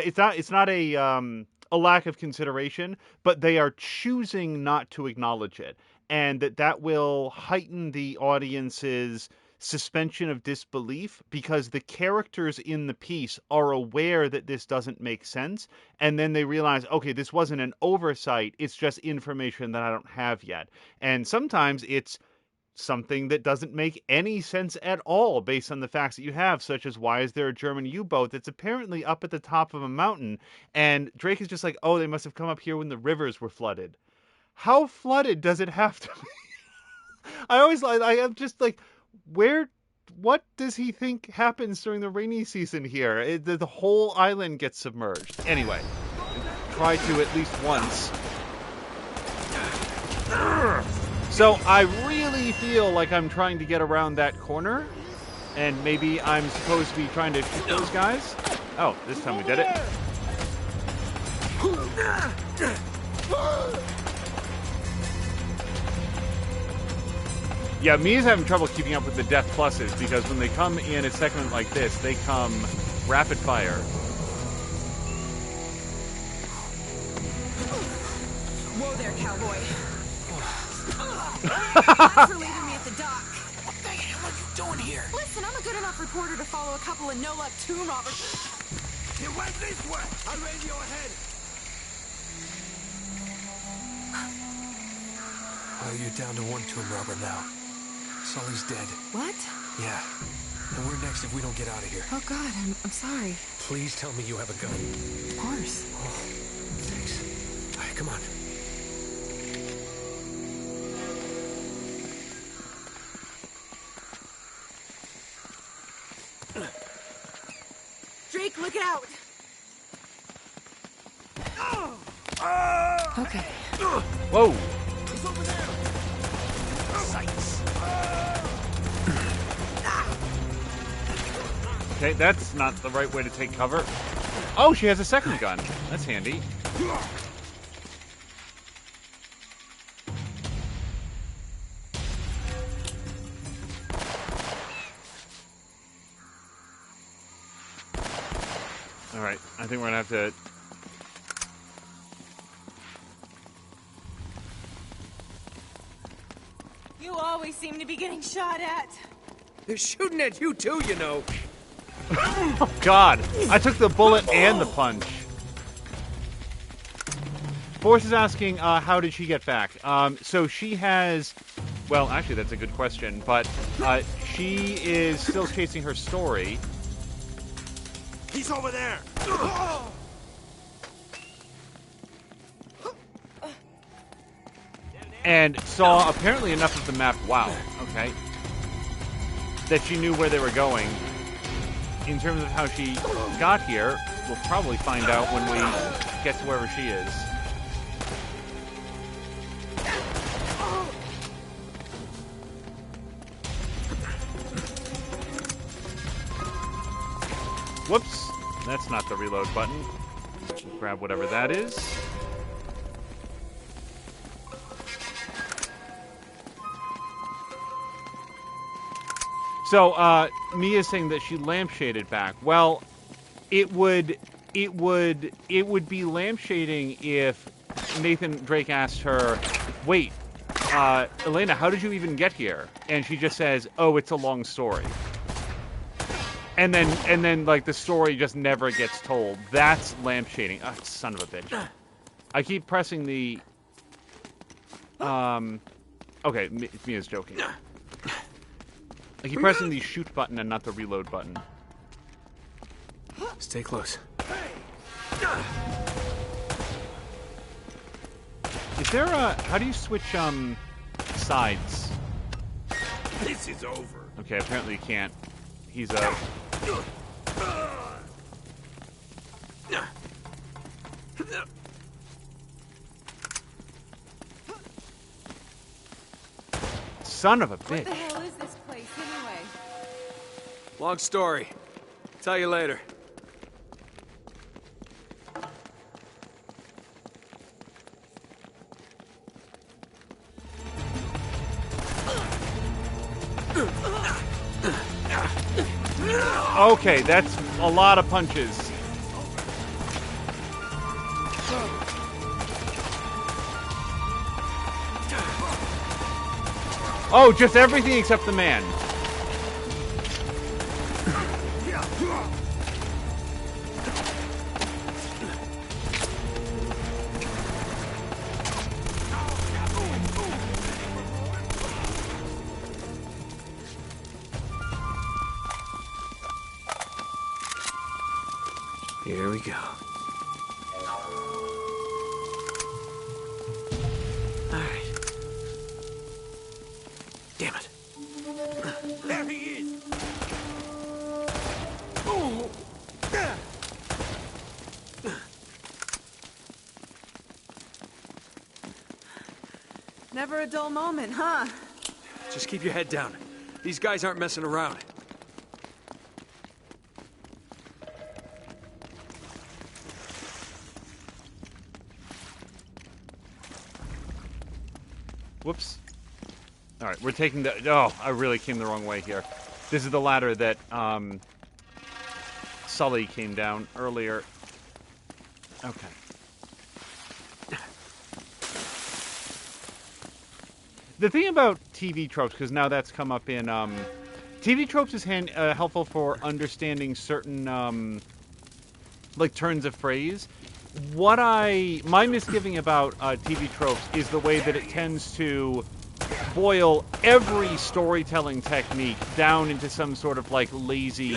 not a lack of consideration, but they are choosing not to acknowledge it, and that will heighten the audience's suspension of disbelief because the characters in the piece are aware that this doesn't make sense, and then they realize, okay, this wasn't an oversight, it's just information that I don't have yet. And sometimes it's something that doesn't make any sense at all based on the facts that you have, such as why is there a German U-boat that's apparently up at the top of a mountain, and Drake is just like, oh, they must have come up here when the rivers were flooded. How flooded does it have to be? I am just like, what does he think happens during the rainy season here? The whole island gets submerged. Anyway, try to at least once. So I really feel like I'm trying to get around that corner, and maybe I'm supposed to be trying to shoot those guys. Oh, this time we did it. Yeah, Mia's having trouble keeping up with the death pluses because when they come in a segment like this, they come rapid fire. Whoa there, cowboy. Thanks for leaving me at the dock. What the hell are you doing here? Listen, I'm a good enough reporter to follow a couple of no-luck tomb robbers. It went this way. I'll radio ahead. Well, you're down to one tomb robber now. Sully's dead. What? Yeah. And we're next if we don't get out of here. Oh, God, I'm sorry. Please tell me you have a gun. Of course. Oh, thanks. All right, come on. Drake, look out! Okay. Whoa! He's over there. Sights. Okay, that's not the right way to take cover. Oh, she has a second gun. That's handy. Alright, I think we're gonna have to... You always seem to be getting shot at. They're shooting at you too, you know. Oh, God. I took the bullet and the punch. Force is asking, how did she get back? So she has... Well, actually, that's a good question. But she is still chasing her story. He's over there! And saw apparently enough of the map. Wow. Okay. That she knew where they were going. In terms of how she got here, we'll probably find out when we get to wherever she is. Whoops. That's not the reload button. Grab whatever that is. So, Mia's saying that she lampshaded back. Well, it would be lampshading if Nathan Drake asked her, "Wait, Elena, how did you even get here?" And she just says, "Oh, it's a long story." And then like the story just never gets told. That's lampshading. Oh, son of a bitch. I keep pressing the okay, Mia's joking. I keep pressing the shoot button and not the reload button. Stay close. Is there a... How do you switch, sides? This is over. Okay, apparently you can't. He's a... Son of a bitch. What the hell is this place, anyway? Long story. Tell you later. Okay, that's a lot of punches. Oh, just everything except the man. Here we go. All right. Damn it. There he is! Never a dull moment, huh? Just keep your head down. These guys aren't messing around. Whoops. Alright, we're taking the... Oh, I really came the wrong way here. This is the ladder that, Sully came down earlier. Okay. The thing about TV tropes, because now that's come up in, TV tropes is helpful for understanding certain, like, turns of phrase. My misgiving about TV tropes is the way that it tends to boil every storytelling technique down into some sort of, like, lazy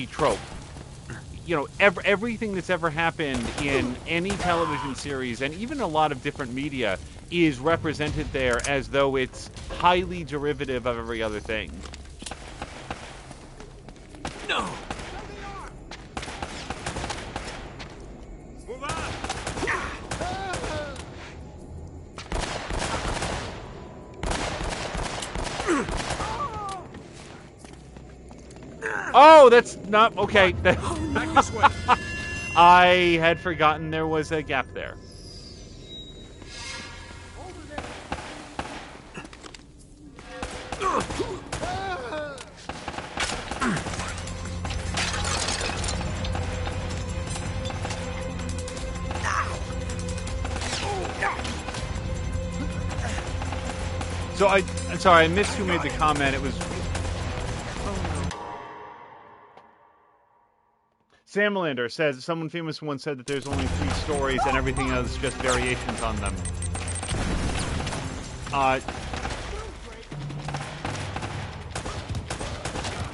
trope. You know, everything that's ever happened in any television series, and even a lot of different media, is represented there as though it's highly derivative of every other thing. No! Move on! Oh, that's not... Okay. Back this way! I had forgotten there was a gap there. So I'm sorry, I missed who made the comment. It was Sam Melander says, someone famous once said that there's only 3 stories and everything else is just variations on them.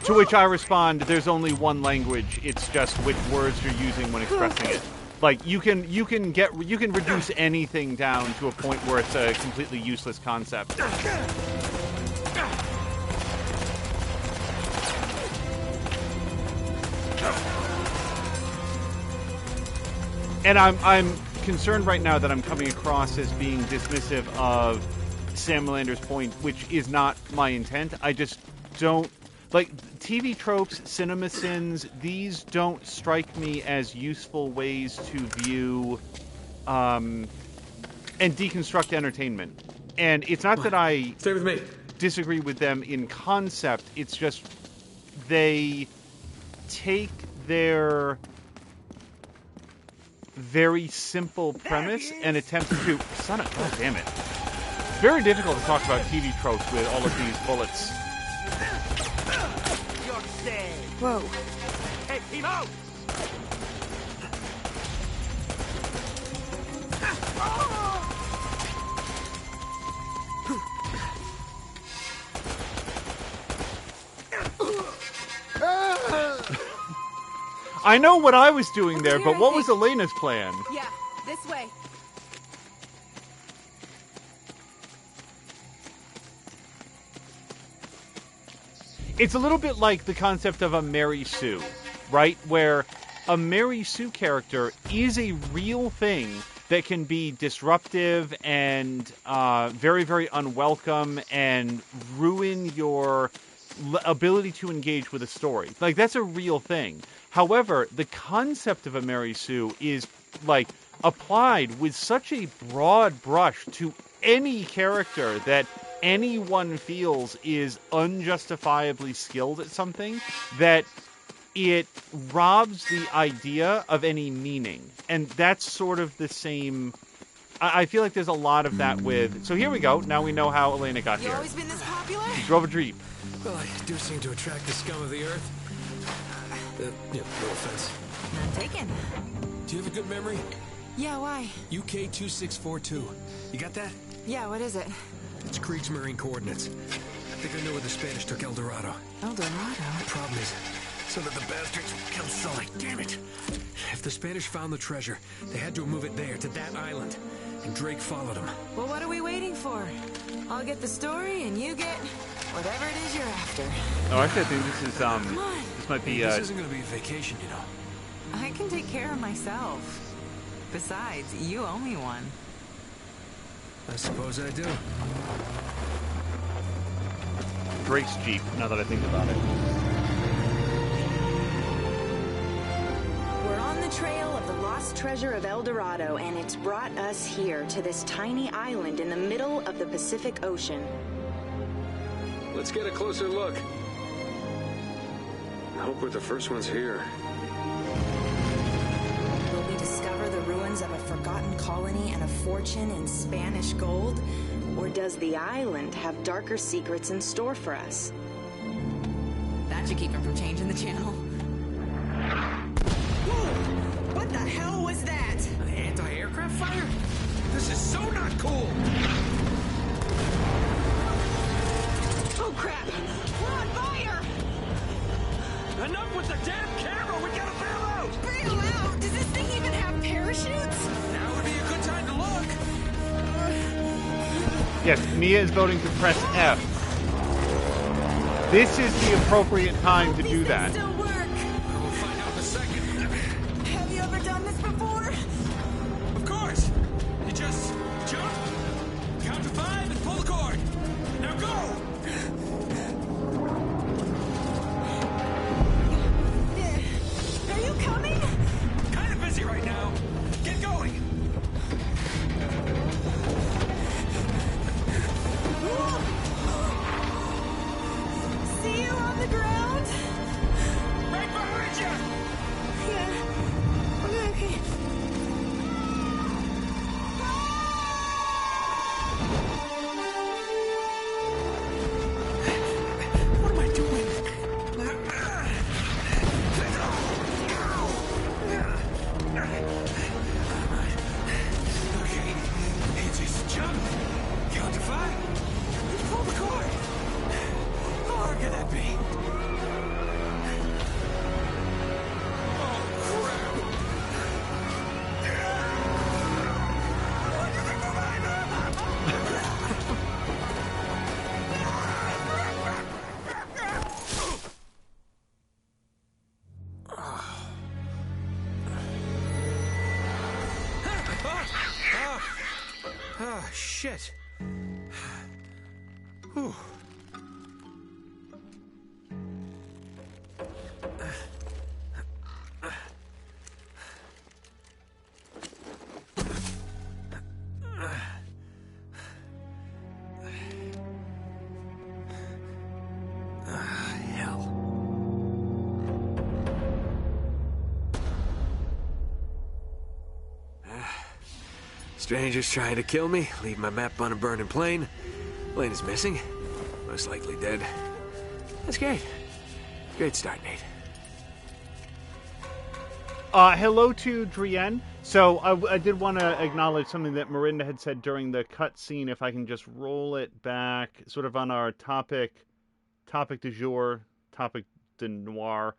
To which I respond, there's only one language. It's just which words you're using when expressing it. Like you can reduce anything down to a point where it's a completely useless concept. And I'm concerned right now that I'm coming across as being dismissive of Sam Melander's point, which is not my intent. I just don't like TV tropes, cinema sins. These don't strike me as useful ways to view and deconstruct entertainment. And it's not that I Stay with me. disagree with them in concept. It's just they take their very simple premise and attempt to... Son of... God damn it. It's very difficult to talk about TV tropes with all of these bullets. Whoa. Hey, Pimo! I know what I was doing there, but what was Elena's plan? Yeah, this way. It's a little bit like the concept of a Mary Sue, right? Where a Mary Sue character is a real thing that can be disruptive and very, very unwelcome and ruin your ability to engage with a story. Like, that's a real thing. However, the concept of a Mary Sue is, like, applied with such a broad brush to any character that anyone feels is unjustifiably skilled at something that it robs the idea of any meaning. And that's sort of the same... I feel like there's a lot of that with... So here we go. Now we know how Elena got You here. always been this popular? She drove a Jeep. Well, I do seem to attract the scum of the earth. No offense. None taken. Do you have a good memory? Yeah, why? UK 2642. You got that? Yeah, what is it? It's Kriegsmarine coordinates. I think I know where the Spanish took El Dorado. El Dorado? The problem is, some of the bastards killed Sully. Damn it. If the Spanish found the treasure, they had to move it there, to that island. And Drake followed them. Well, what are we waiting for? I'll get the story, and you get whatever it is you're after. Oh, actually, I think this is, Come on. this might be, This isn't going to be a vacation, you know. I can take care of myself. Besides, you owe me one. I suppose I do. Drake's Jeep, now that I think about it. We're on the trail of the lost treasure of El Dorado, and it's brought us here to this tiny island in the middle of the Pacific Ocean. Let's get a closer look. I hope we're the first ones here. Will we discover the ruins of a forgotten colony and a fortune in Spanish gold? Or does the island have darker secrets in store for us? That should keep him from changing the channel. Whoa! What the hell was that? An anti-aircraft fire? This is so not cool! Oh, crap! We're on fire! Enough with the damn camera! We gotta bail out! Bail out? Does this thing even have parachutes? Now would be a good time to look! Yes, Mia is voting to press F. This is the appropriate time to do that. Still work. We'll find out in a second. Have you ever done this before? Of course! You just jump, count to 5, and pull the cord. Now go! Are you coming? Kind of busy right now. Get going! See you on the ground? Ah, shit. Whew. Strangers trying to kill me, leave my map on a burning plane. Plane is missing. Most likely dead. That's great. Great start, Nate. Hello to Drienne. So I did want to acknowledge something that Miranda had said during the cutscene. If I can just roll it back, sort of on our topic du jour, topic de noir.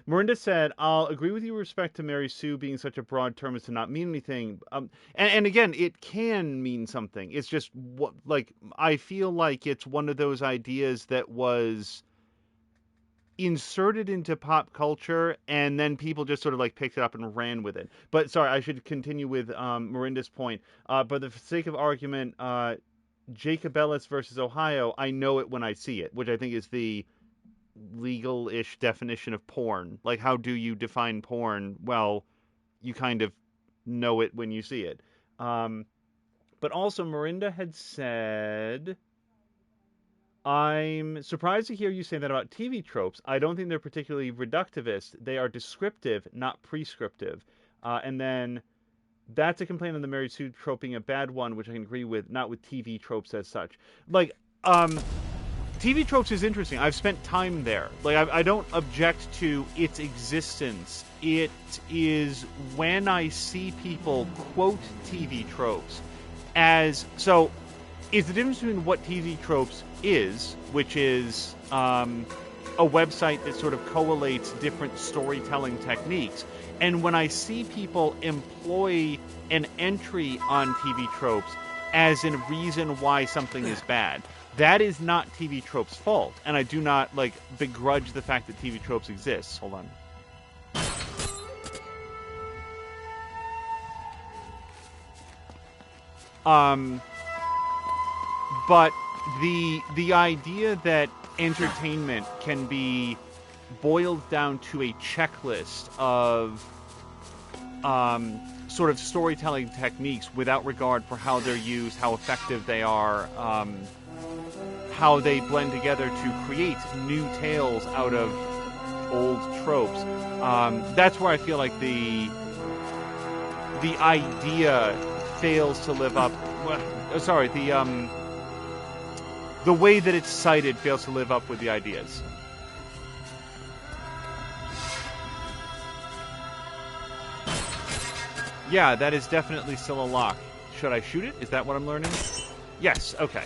Miranda said, I'll agree with you with respect to Mary Sue being such a broad term as to not mean anything. And again, it can mean something. It's just, I feel like it's one of those ideas that was inserted into pop culture, and then people just sort of picked it up and ran with it. But sorry, I should continue with Miranda's point. But for the sake of argument, Jacob Ellis versus Ohio, I know it when I see it, which I think is the legal-ish definition of porn. Like, how do you define porn? Well, you kind of know it when you see it. But also, Miranda had said, I'm surprised to hear you say that about TV tropes. I don't think they're particularly reductivist. They are descriptive, not prescriptive. And then, that's a complaint on the Mary Sue trope being a bad one, which I can agree with, not with TV tropes as such. TV tropes is interesting. I've spent time there. I don't object to its existence. It is when I see people quote TV tropes as... So, it's the difference between what TV tropes is, which is a website that sort of collates different storytelling techniques. And when I see people employ an entry on TV tropes as a reason why something is bad... That is not TV tropes' fault, and I do not, begrudge the fact that TV tropes exist. Hold on. But the idea that entertainment can be boiled down to a checklist of sort of storytelling techniques without regard for how they're used, how effective they are, how they blend together to create new tales out of old tropes. That's where I feel like the idea fails to live up. The way that it's cited fails to live up with the ideas. Yeah, that is definitely still a lock. Should I shoot it? Is that what I'm learning? Yes, okay.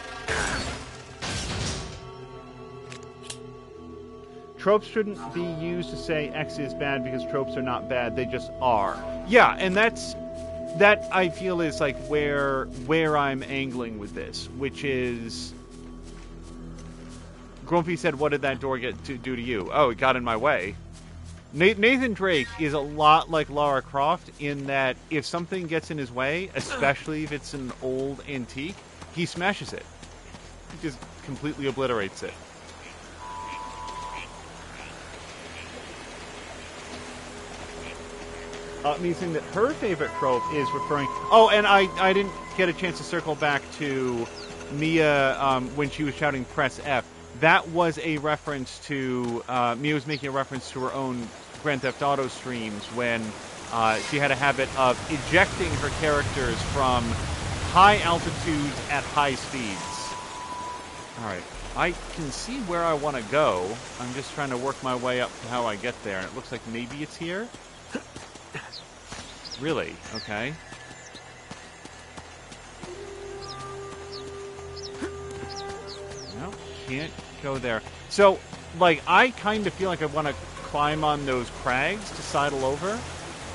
Tropes shouldn't be used to say X is bad because tropes are not bad, they just are. Yeah, and that I feel is where I'm angling with this, which is... Grumpy said, what did that door do to you? Oh, it got in my way. Nathan Drake is a lot like Lara Croft in that if something gets in his way, especially if it's an old antique, he smashes it. He just completely obliterates it. Me saying that her favorite trope is referring... Oh, and I didn't get a chance to circle back to Mia when she was shouting press F. That was a reference to... Mia was making a reference to her own Grand Theft Auto streams when she had a habit of ejecting her characters from high altitudes at high speeds. Alright, I can see where I want to go. I'm just trying to work my way up to how I get there. And it looks like maybe it's here? Really? Okay. No, can't go there. So, I kind of feel like I want to climb on those crags to sidle over,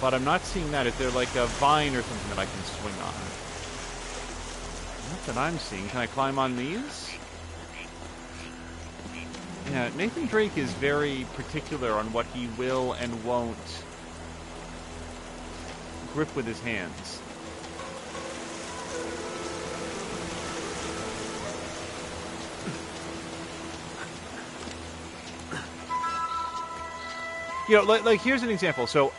but I'm not seeing that. Is there a vine or something that I can swing on? Not that I'm seeing. Can I climb on these? Yeah, Nathan Drake is very particular on what he will and won't grip with his hands. like here's an example. So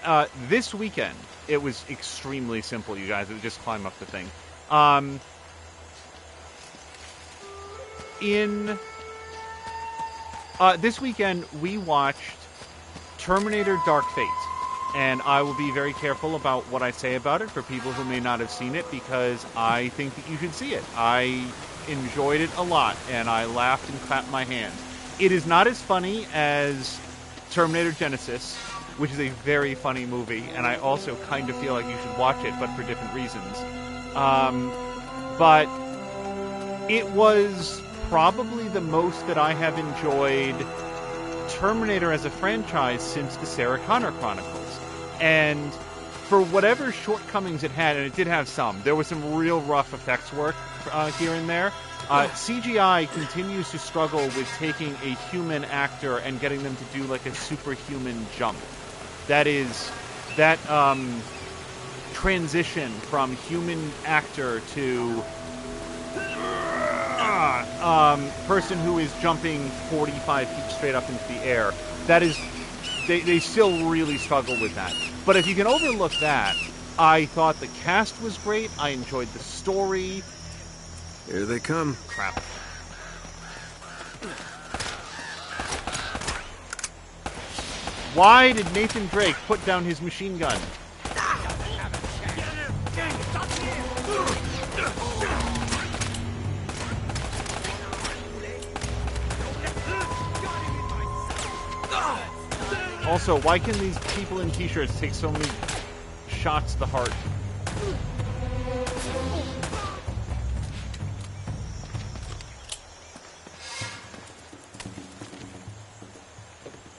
this weekend, it was extremely simple, you guys. It was just climb up the thing. This weekend, we watched Terminator Dark Fate. And I will be very careful about what I say about it for people who may not have seen it, because I think that you should see it. I enjoyed it a lot, and I laughed and clapped my hands. It is not as funny as Terminator Genesis, which is a very funny movie, and I also kind of feel like you should watch it, but for different reasons. But it was probably the most that I have enjoyed Terminator as a franchise since the Sarah Connor Chronicles. And for whatever shortcomings it had, and it did have some, there was some real rough effects work here and there. CGI continues to struggle with taking a human actor and getting them to do like a superhuman jump. That transition from human actor to person who is jumping 45 feet straight up into the air. That is, they still really struggle with that. But if you can overlook that, I thought the cast was great. I enjoyed the story. Here they come. Crap. Why did Nathan Drake put down his machine gun? Also, why can these people in t-shirts take so many shots to the heart?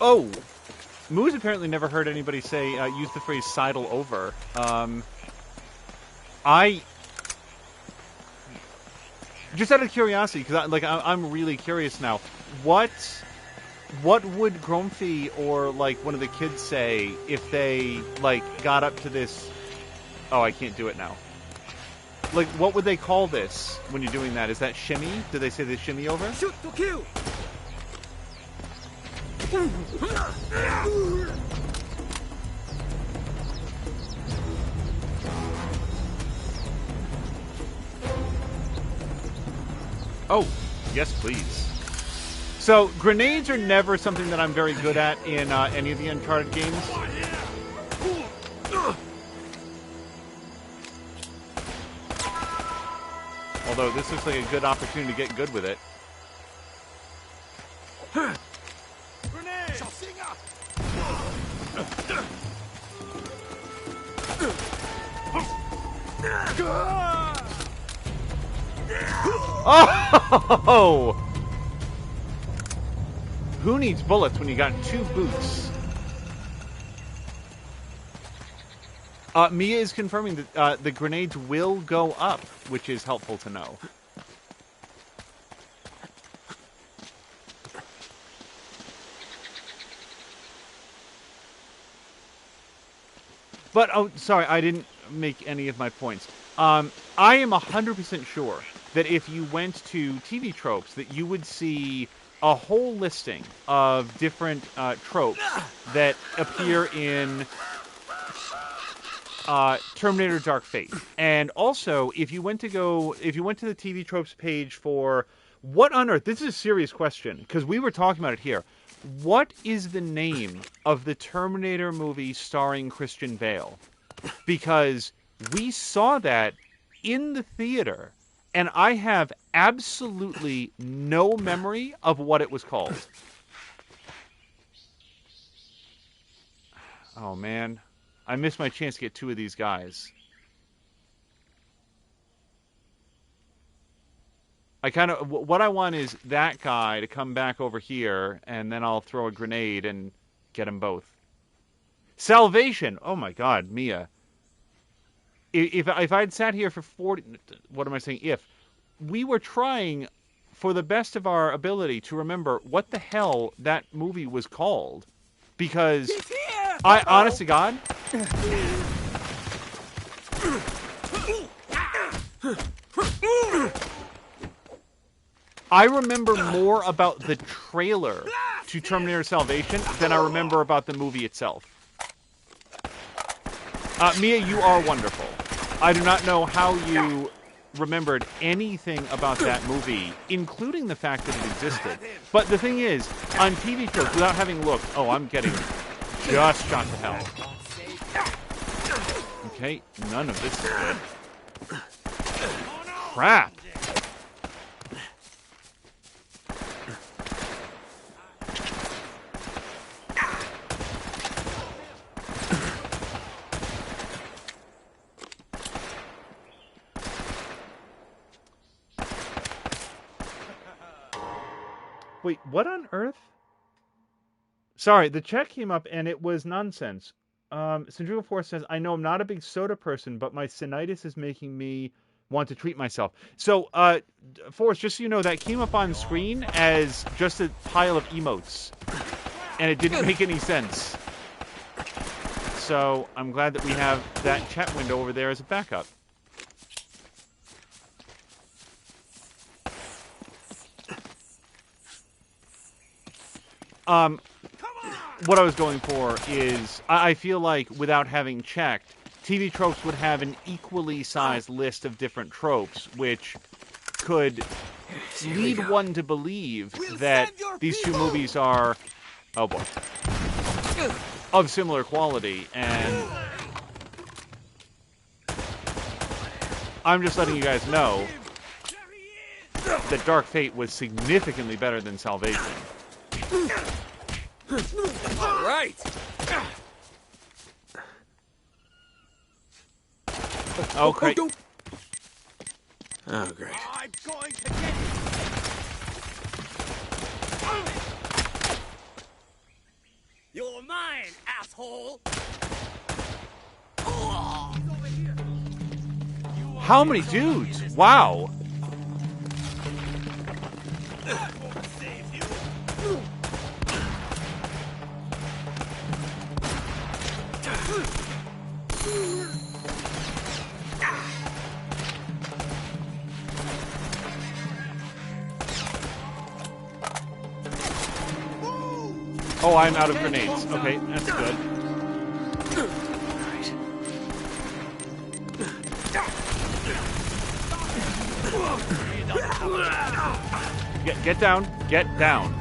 Oh! Moo's apparently never heard anybody say, use the phrase sidle over. Just out of curiosity, because I'm really curious now, what would Grumpy or, like, one of the kids say if they, like, got up to this... Oh, I can't do it now. Like, what would they call this when you're doing that? Is that shimmy? Do they say they shimmy over? Shoot to kill! Oh, yes, please. So, grenades are never something that I'm very good at in any of the Uncharted games. Although, this looks like a good opportunity to get good with it. Oh! Who needs bullets when you got 2 boots? Mia is confirming that the grenades will go up, which is helpful to know. But, oh, sorry, I didn't make any of my points. I am 100% sure that if you went to TV Tropes, that you would see a whole listing of different tropes that appear in Terminator Dark Fate. And also, if you went to the TV Tropes page for what on earth, this is a serious question, because we were talking about it here. What is the name of the Terminator movie starring Christian Bale? Because we saw that in the theater, and I have absolutely no memory of what it was called. Oh, man. I missed my chance to get 2 of these guys. What I want is that guy to come back over here, and then I'll throw a grenade and get them both. Salvation! Oh my god, Mia. If I'd sat here for 40... What am I saying? If. We were trying, for the best of our ability, to remember what the hell that movie was called. Because, honest to God... I remember more about the trailer to Terminator Salvation than I remember about the movie itself. Mia, you are wonderful. I do not know how you remembered anything about that movie, including the fact that it existed. But the thing is, on TV shows, without having looked, oh, I'm getting just shot to hell. Okay, none of this is good. Crap! Wait, what on earth? Sorry, the check came up and it was nonsense. Centrifugal Force says, I know I'm not a big soda person, but my sinitis is making me want to treat myself. So, Forrest, just so you know, that came up on screen as just a pile of emotes. And it didn't make any sense. So, I'm glad that we have that chat window over there as a backup. What I was going for is, I feel like without having checked, TV Tropes would have an equally sized list of different tropes, which could lead one to believe that these two movies are, oh boy, of similar quality, and I'm just letting you guys know that Dark Fate was significantly better than Salvation. All right. Oh, great. Oh, great. I'm going to get you. You're mine, asshole. How many dudes? Wow. Oh, I'm out of grenades. Okay, that's good. Get down. Get down.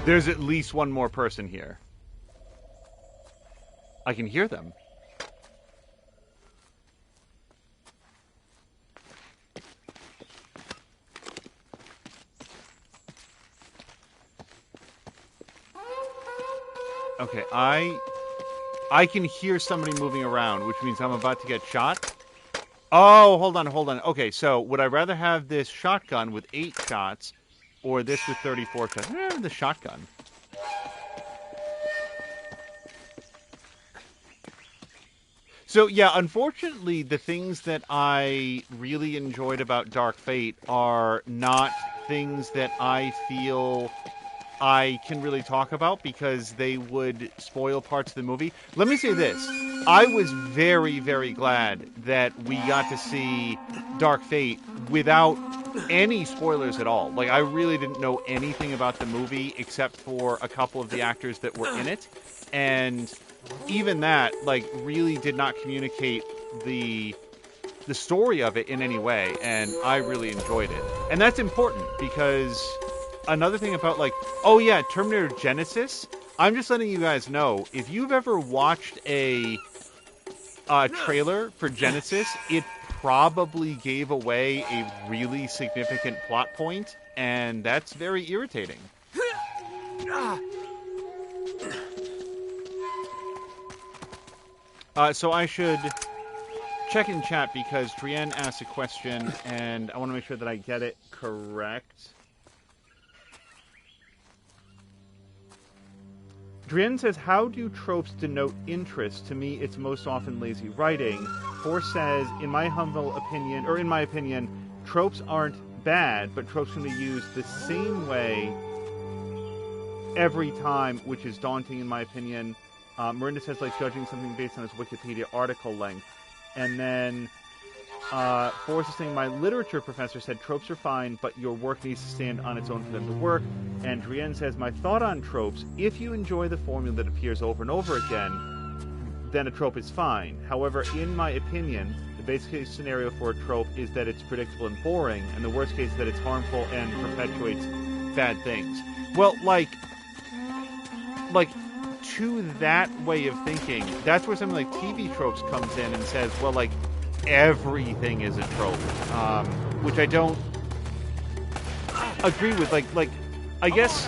There's at least one more person here. I can hear them. Okay, I can hear somebody moving around, which means I'm about to get shot. Oh, hold on. Okay, so would I rather have this shotgun with 8 shots or this with 34 shots? The shotgun. So, yeah, unfortunately, the things that I really enjoyed about Dark Fate are not things that I feel I can really talk about because they would spoil parts of the movie. Let me say this. I was very, very glad that we got to see Dark Fate without any spoilers at all. Like, I really didn't know anything about the movie except for a couple of the actors that were in it. And even that, like, really did not communicate the story of it in any way, and I really enjoyed it. And that's important, because another thing about, like, oh yeah, Terminator Genisys, I'm just letting you guys know, if you've ever watched a trailer for Genisys, it probably gave away a really significant plot point, and that's very irritating. So I should check in chat because Drienne asked a question, and I want to make sure that I get it correct. Drienne says, how do tropes denote interest? To me, it's most often lazy writing. Force says, in my opinion, tropes aren't bad, but tropes can be used the same way every time, which is daunting in my opinion. Miranda says, like, judging something based on its Wikipedia article length. And then Forrest is saying, my literature professor said tropes are fine, but your work needs to stand on its own for them to work. And Drienne says, my thought on tropes, if you enjoy the formula that appears over and over again, then a trope is fine. However, in my opinion, the basic case scenario for a trope is that it's predictable and boring, and the worst case is that it's harmful and perpetuates bad things. Well, like, to that way of thinking, that's where something like TV tropes comes in and says, well, like, everything is a trope, which I don't agree with. Like, I guess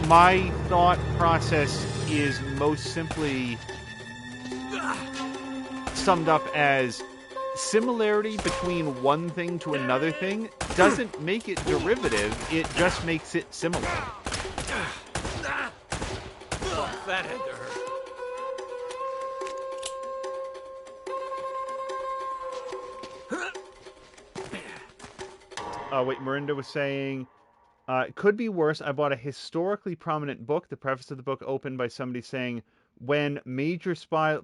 my thought process is most simply summed up as similarity between one thing to another thing doesn't make it derivative, it just makes it similar. That had to hurt. Wait, Miranda was saying, it could be worse. I bought a historically prominent book. The preface of the book opened by somebody saying, when major spy...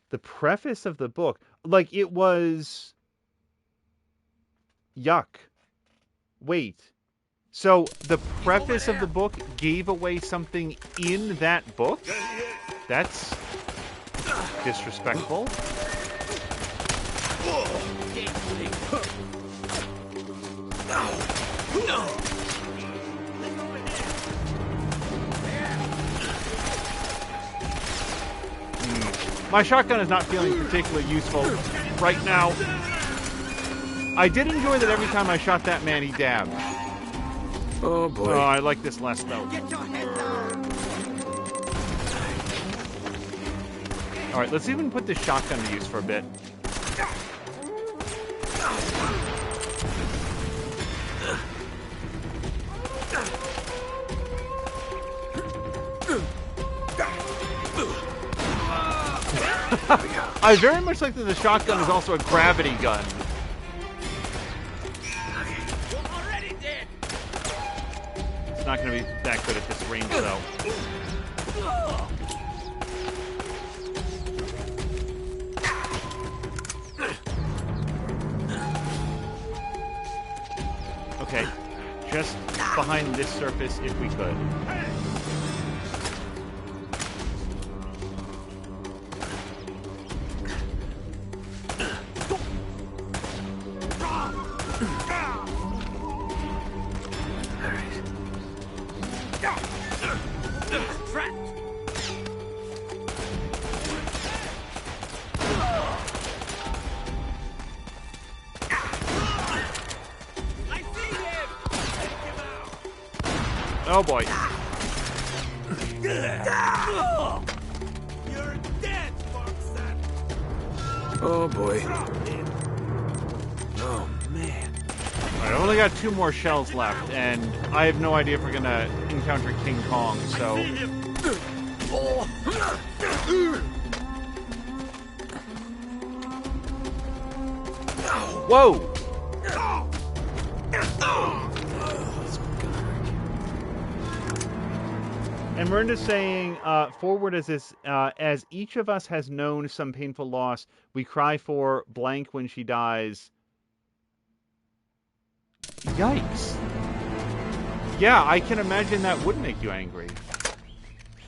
the preface of the book, like, it was... Yuck. Wait. So, the preface of the book gave away something in that book? That's disrespectful. My shotgun is not feeling particularly useful right now. I did enjoy that every time I shot that man, he dabbed. Oh, boy. Oh, I like this less, though. Get your head down! Alright, let's even put this shotgun to use for a bit. I very much like that the shotgun is also a gravity gun. It's not going to be that good at this range, though. Okay, just behind this surface if we could. Oh boy. You're dead, Foxson. Oh boy. Oh man. I only got 2 more shells left, and I have no idea if we're gonna encounter King Kong, so... Whoa! And Miranda's saying, forward as this, as each of us has known some painful loss, we cry for blank when she dies. Yikes. Yeah, I can imagine that would make you angry.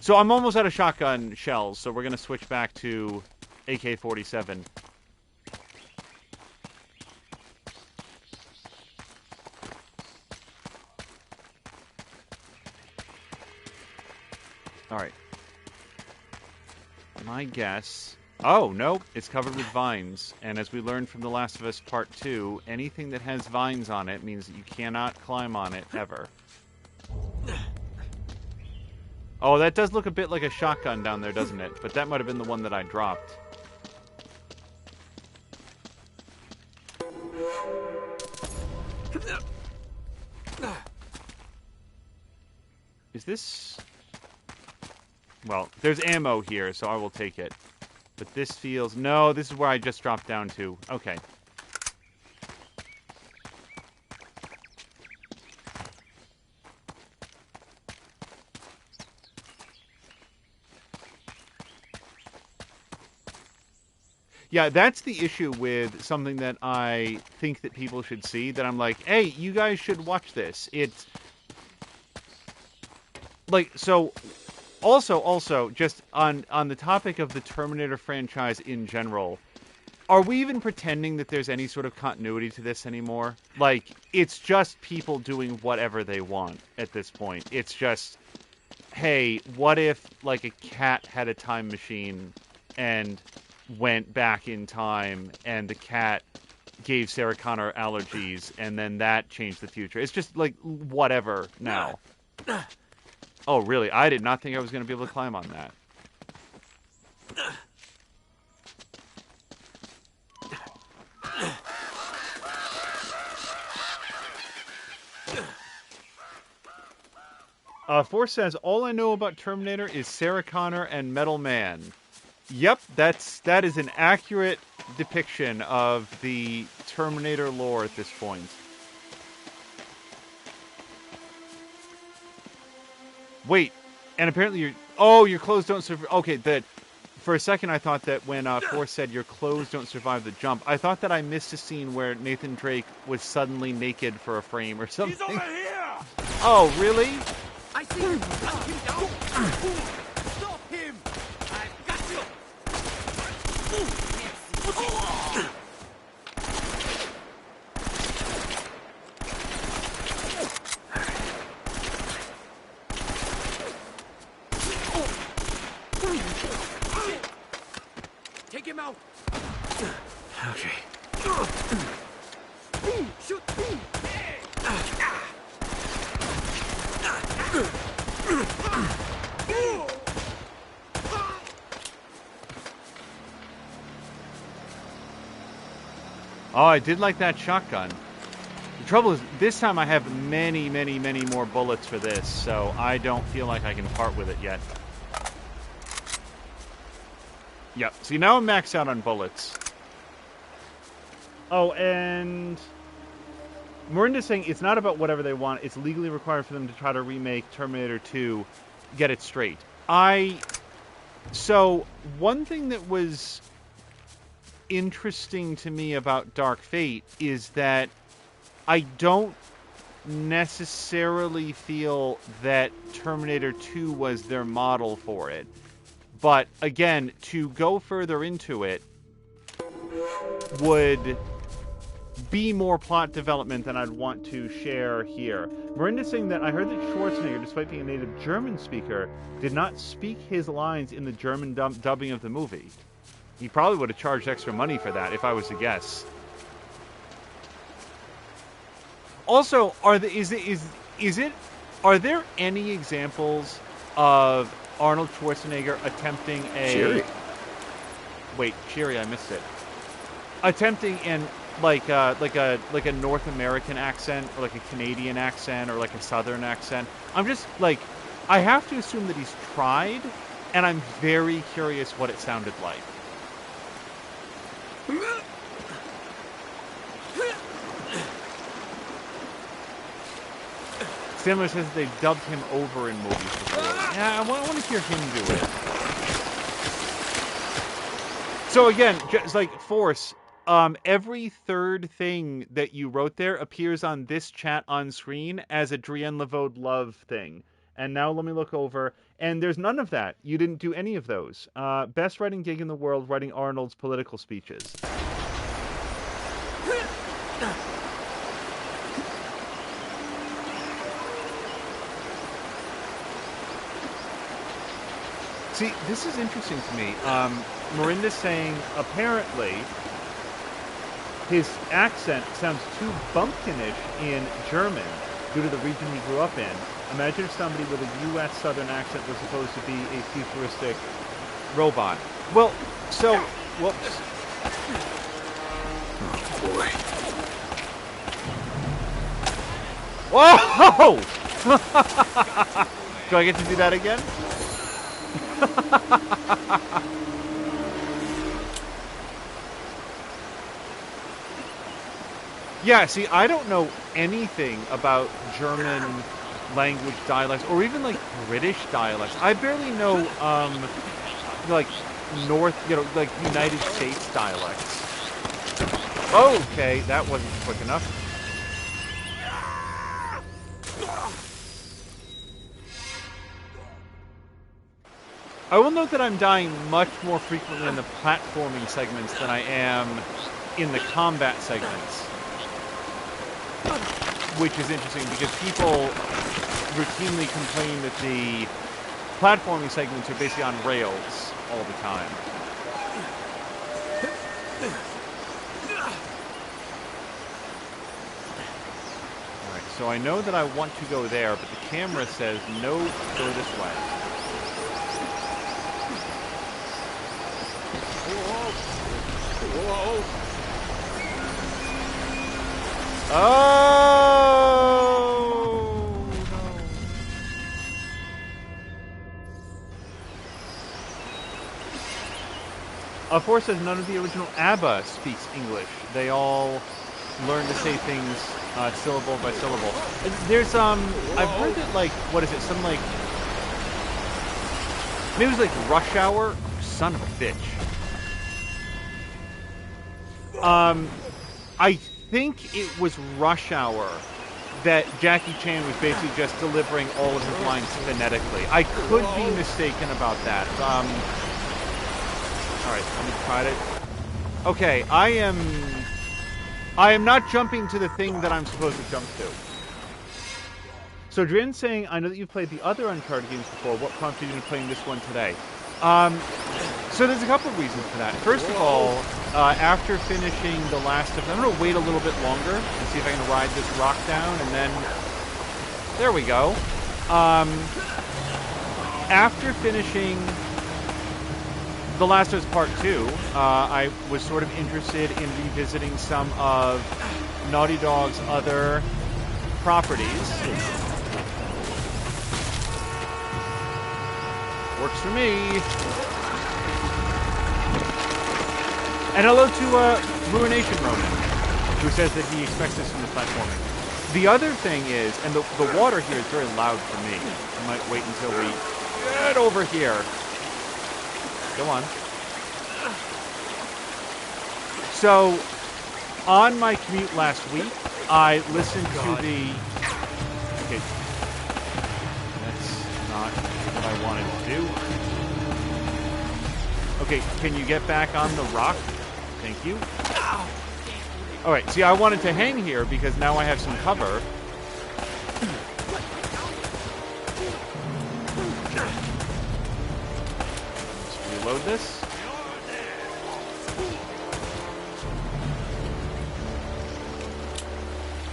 So I'm almost out of shotgun shells, so we're going to switch back to AK-47. Alright. My guess... Oh, no, it's covered with vines. And as we learned from The Last of Us Part 2, anything that has vines on it means that you cannot climb on it, ever. Oh, that does look a bit like a shotgun down there, doesn't it? But that might have been the one that I dropped. Is this... Well, there's ammo here, so I will take it. But this feels... No, this is where I just dropped down to. Okay. Yeah, that's the issue with something that I think that people should see, that I'm like, hey, you guys should watch this. It's like, so also just on the topic of the Terminator franchise in general, are we even pretending that there's any sort of continuity to this anymore? Like, it's just people doing whatever they want at this point. It's just, hey, what if, like, a cat had a time machine and went back in time and the cat gave Sarah Connor allergies and then that changed the future? It's just, like, whatever now. Oh, really? I did not think I was going to be able to climb on that. Force says, all I know about Terminator is Sarah Connor and Metal Man. Yep, that is an accurate depiction of the Terminator lore at this point. Wait, and apparently your clothes don't survive. Okay, for a second I thought that when Force said your clothes don't survive the jump, I thought that I missed a scene where Nathan Drake was suddenly naked for a frame or something. He's over here! Oh, really? I see him! Knock him down! Stop him! I've got you! Take him out! Okay. Shoot! Oh, I did like that shotgun. The trouble is, this time I have many, many, many more bullets for this, so I don't feel like I can part with it yet. Yep, see, now I'm maxed out on bullets. Oh, and Miranda's saying it's not about whatever they want. It's legally required for them to try to remake Terminator 2. Get it straight. So, one thing that was interesting to me about Dark Fate is that I don't necessarily feel that Terminator 2 was their model for it. But, again, to go further into it would be more plot development than I'd want to share here. Miranda's saying that I heard that Schwarzenegger, despite being a native German speaker, did not speak his lines in the German dubbing of the movie. He probably would have charged extra money for that, if I was to guess. Also, are there any examples of Arnold Schwarzenegger attempting a... Cheery. Wait, Cheery, I missed it. Attempting in like a North American accent, or like a Canadian accent, or like a Southern accent. I'm just like, I have to assume that he's tried, and I'm very curious what it sounded like. Sandler says they've dubbed him over in movies before. Yeah, I want to hear him do it. So again, just like Force, every third thing that you wrote there appears on this chat on screen as a Drienne Levaud love thing. And now let me look over, and there's none of that. You didn't do any of those. Best writing gig in the world, writing Arnold's political speeches. See, this is interesting to me. Miranda's saying, apparently, his accent sounds too bumpkinish in German due to the region he grew up in. Imagine if somebody with a U.S. Southern accent was supposed to be a futuristic robot. Well, so, whoops. Oh, boy. Whoa! Do I get to do that again? Yeah, see, I don't know anything about German language dialects, or even, like, British dialects. I barely know, like, North, like United States dialects. Okay, that wasn't quick enough. I will note that I'm dying much more frequently in the platforming segments than I am in the combat segments. Which is interesting because people routinely complain that the platforming segments are basically on rails all the time. Alright, so I know that I want to go there, but the camera says no, go this way. Whoa! Oh no! Four says none of the original ABBA speaks English. They all learn to say things syllable by syllable. There's I've heard that what is it? Some maybe it was Rush Hour. Son of a bitch. I think it was Rush Hour that Jackie Chan was basically just delivering all of his lines phonetically. I could be mistaken about that. Alright, let me try to... Okay, I am not jumping to the thing that I'm supposed to jump to. So Drin's saying, I know that you've played the other Uncharted games before. What prompted you into playing this one today? So there's a couple of reasons for that. First of all, after finishing the last of... I'm going to wait a little bit longer and see if I can ride this rock down, and then... There we go. After finishing The Last of Us Part 2, I was sort of interested in revisiting some of Naughty Dog's other properties. Works for me. And hello to Ruination Ronan, who says that he expects this from the platforming. The other thing is, and the water here is very loud for me. I might wait until we get over here. Go on. So, on my commute last week, I listened to the... Okay. That's not what I wanted to do. Okay, can you get back on the rock? Thank you. Alright, see, I wanted to hang here because now I have some cover. Let's reload this.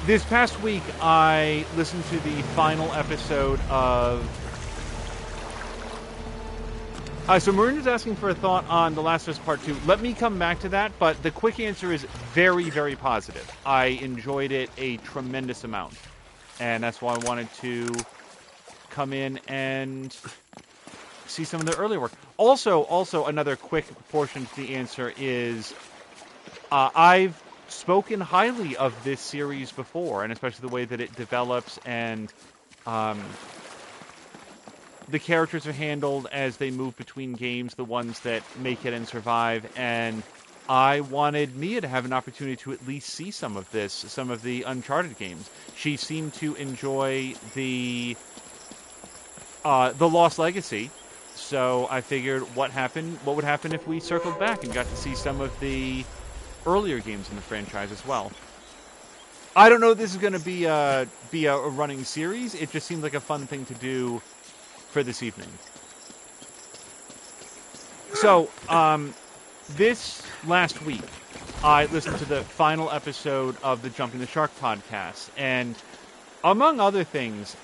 This past week, I listened to the final episode of... so Maroon is asking for a thought on The Last of Us Part 2. Let me come back to that, but the quick answer is very, very positive. I enjoyed it a tremendous amount. And that's why I wanted to come in and see some of the earlier work. Also, another quick portion to the answer is I've spoken highly of this series before, and especially the way that it develops and... the characters are handled as they move between games, the ones that make it and survive, and I wanted Mia to have an opportunity to at least see some of this, some of the Uncharted games. She seemed to enjoy the Lost Legacy, so I figured what would happen if we circled back and got to see some of the earlier games in the franchise as well. I don't know if this is going to be a running series. It just seemed like a fun thing to do for this evening. So, this last week, I listened to the final episode of the Jumping the Shark podcast, and among other things,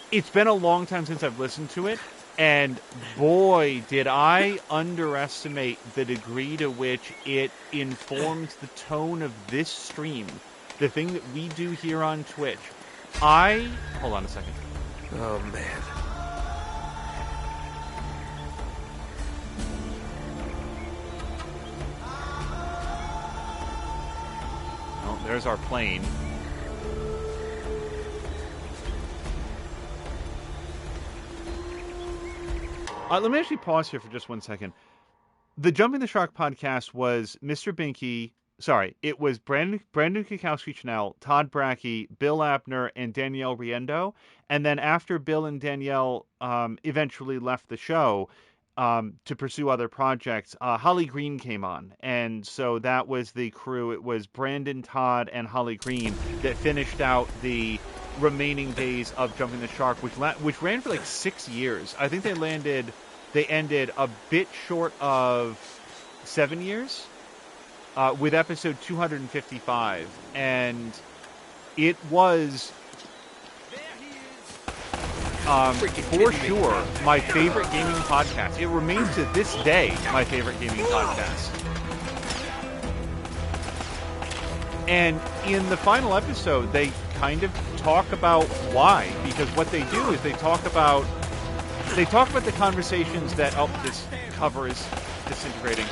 it's been a long time since I've listened to it, and boy, did I underestimate the degree to which it informs the tone of this stream, the thing that we do here on Twitch. Hold on a second. Oh, man. Oh, there's our plane. Let me actually pause here for just 1 second. The Jumping the Shark podcast was Mr. Binky. Sorry, it was Brandon Kukowski-Chanel, Todd Brackey, Bill Abner, and Danielle Riendo. And then after Bill and Danielle eventually left the show to pursue other projects, Holly Green came on. And so that was the crew. It was Brandon, Todd, and Holly Green that finished out the remaining days of Jumping the Shark, which ran for like 6 years. I think they ended a bit short of 7 years with episode 255, and it was for sure my favorite gaming podcast. It remains to this day my favorite gaming podcast. And in the final episode, they kind of talk about why, because what they do is they talk about the conversations that this cover is disintegrating.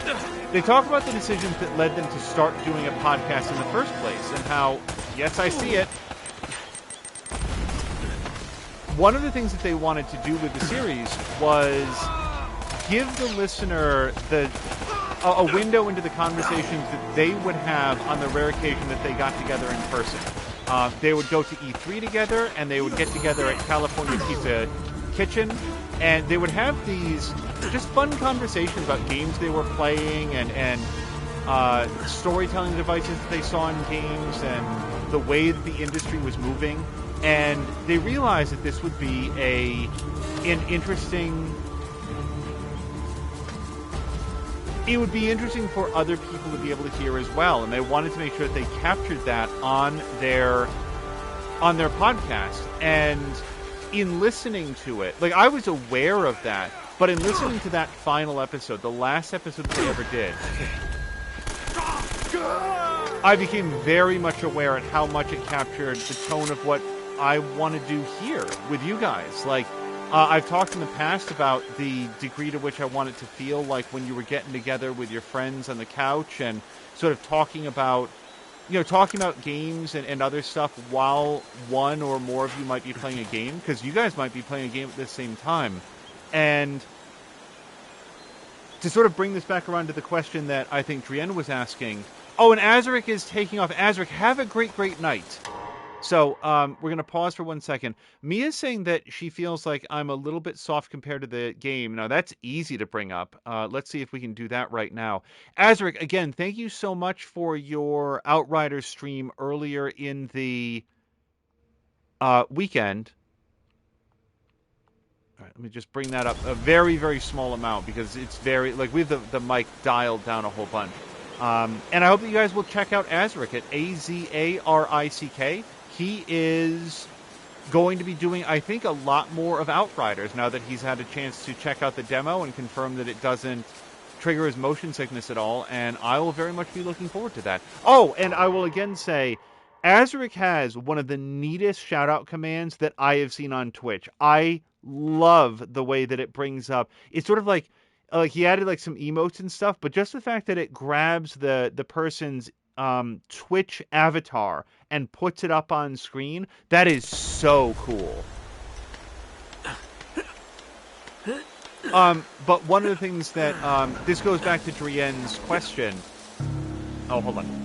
They talk about the decisions that led them to start doing a podcast in the first place, and how, yes, I see it. One of the things that they wanted to do with the series was give the listener a window into the conversations that they would have on the rare occasion that they got together in person. They would go to E3 together, and they would get together at California Pizza Kitchen, and they would have these just fun conversations about games they were playing and storytelling devices that they saw in games and the way that the industry was moving. And they realized that this would be an interesting... It would be interesting for other people to be able to hear as well, and they wanted to make sure that they captured that on their podcast. And in listening to it, like, I was aware of that, but in listening to that final episode, the last episode that they ever did, I became very much aware at how much it captured the tone of what I want to do here with you guys. Like, I've talked in the past about the degree to which I want it to feel like when you were getting together with your friends on the couch and sort of talking about games and other stuff while one or more of you might be playing a game, because you guys might be playing a game at the same time. And to sort of bring this back around to the question that I think Drienne was asking. Oh, and Azaric is taking off. Azaric, have a great, great night. So we're going to pause for 1 second. Mia's saying that she feels like I'm a little bit soft compared to the game. Now, that's easy to bring up. Let's see if we can do that right now. Azaric, again, thank you so much for your Outriders stream earlier in the weekend. All right, let me just bring that up a very, very small amount because it's very, like, we have the mic dialed down a whole bunch. And I hope that you guys will check out Azaric at Azarick. He is going to be doing, I think, a lot more of Outriders now that he's had a chance to check out the demo and confirm that it doesn't trigger his motion sickness at all, and I will very much be looking forward to that. Oh, and I will again say, Azaric has one of the neatest shout-out commands that I have seen on Twitch. I love the way that it brings up, it's sort of like he added like some emotes and stuff, but just the fact that it grabs the person's Twitch avatar and puts it up on screen, that is so cool. But one of the things that this goes back to Drienne's question. Oh, hold on.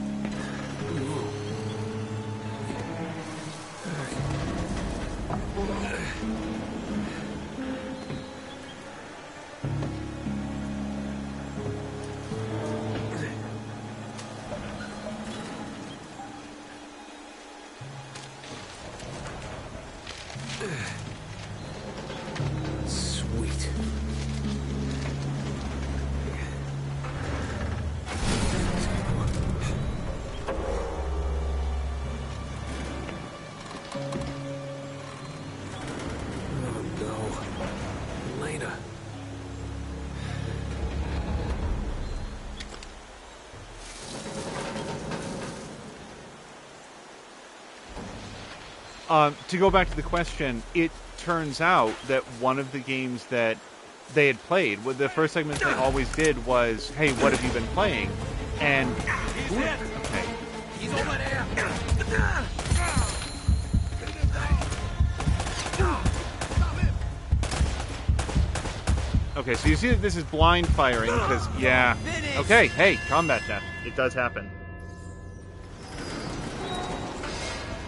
To go back to the question, it turns out that one of the games that they had played, the first segment they always did was, hey, what have you been playing? And... Okay. He's over there. Okay, so you see that this is blind firing, because, yeah. Okay, hey, combat death. It does happen.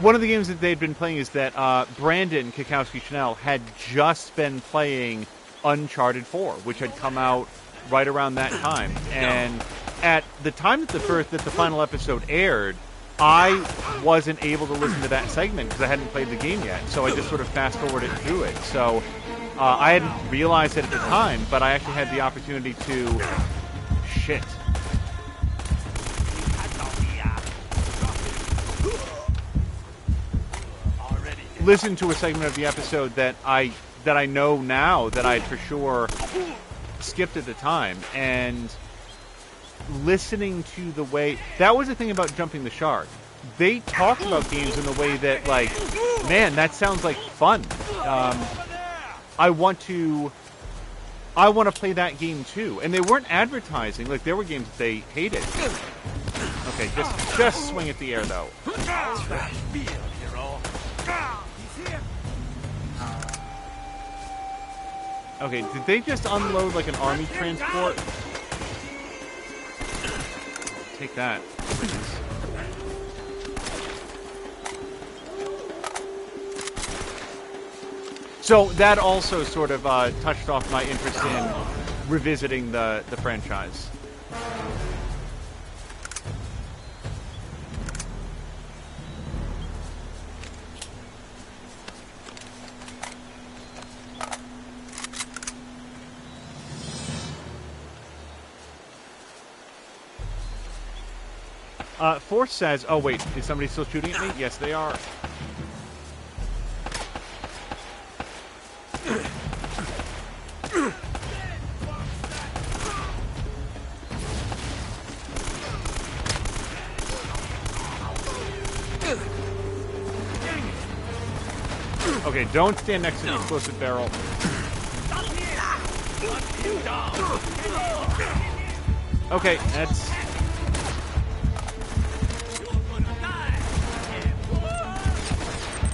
One of the games that they'd been playing is that Brandon Kikowski-Chanel had just been playing Uncharted 4, which had come out right around that time. And at the time that the final episode aired, I wasn't able to listen to that segment because I hadn't played the game yet. So I just sort of fast-forwarded through it. So I hadn't realized it at the time, but I actually had the opportunity to... Shit. Listen to a segment of the episode that I know now that I for sure skipped at the time, and listening to the way that was the thing about Jumping the Shark. They talked about games in the way that, like, man, that sounds like fun. I want to play that game too. And they weren't advertising, like there were games that they hated. Okay, just swing at the air though. Okay, did they just unload like an army transport? Take that. So that also sort of touched off my interest in revisiting the franchise. Force says, oh wait, is somebody still shooting at me? Yes, they are. Okay, don't stand next to the explosive barrel. Okay, that's...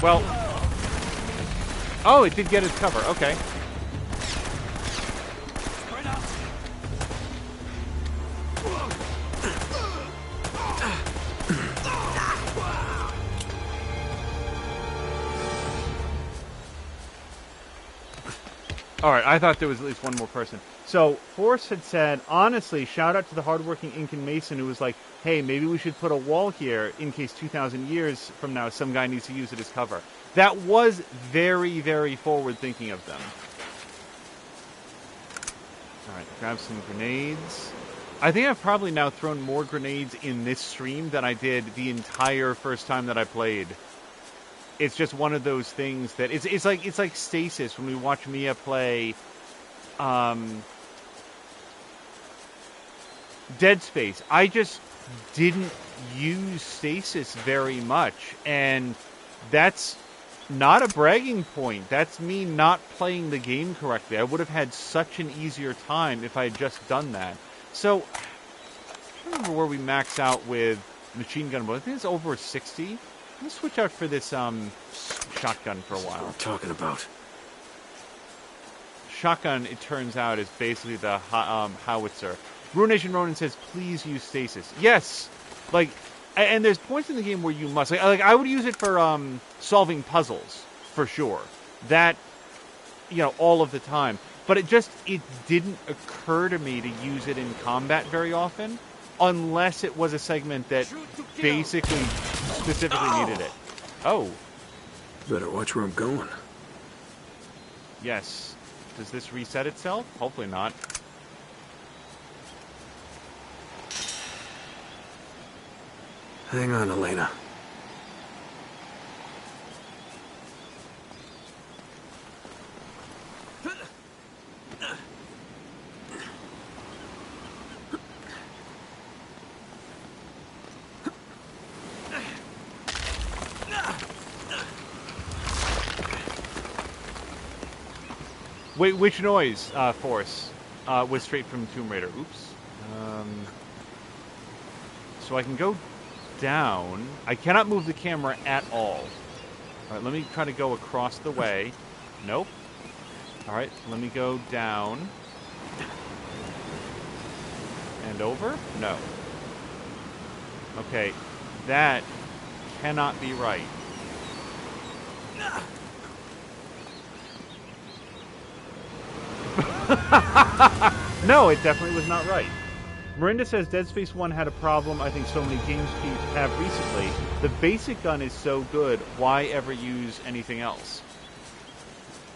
Well... Oh, it did get its cover. Okay. Alright, I thought there was at least one more person. So, Force had said, honestly, shout out to the hardworking Incan Mason who was like, hey, maybe we should put a wall here in case 2,000 years from now some guy needs to use it as cover. That was very, very forward-thinking of them. Alright, grab some grenades. I think I've probably now thrown more grenades in this stream than I did the entire first time that I played. It's just one of those things that it's like Stasis when we watch Mia play Dead Space. I just didn't use Stasis very much, and that's not a bragging point. That's me not playing the game correctly. I would have had such an easier time if I had just done that. So, I don't remember where we max out with machine gun, but I think it's over 60. Let's switch out for this shotgun for a while. What I'm talking about. Shotgun, it turns out, is basically the howitzer. Ruination Ronin says, please use stasis. Yes! Like, and there's points in the game where you must. Like I would use it for solving puzzles, for sure. That, you know, all of the time. But it didn't occur to me to use it in combat very often, unless it was a segment that basically specifically needed it. Oh. Better watch where I'm going. Yes. Does this reset itself? Hopefully not. Hang on, Elena. Wait, which noise, Force, was straight from Tomb Raider? Oops. So I can go down. I cannot move the camera at all. Alright, let me try to go across the way. Nope. Alright, let me go down. And over? No. Okay, that cannot be right. No, it definitely was not right. Mirinda says Dead Space 1 had a problem I think so many games have recently. The basic gun is so good, why ever use anything else?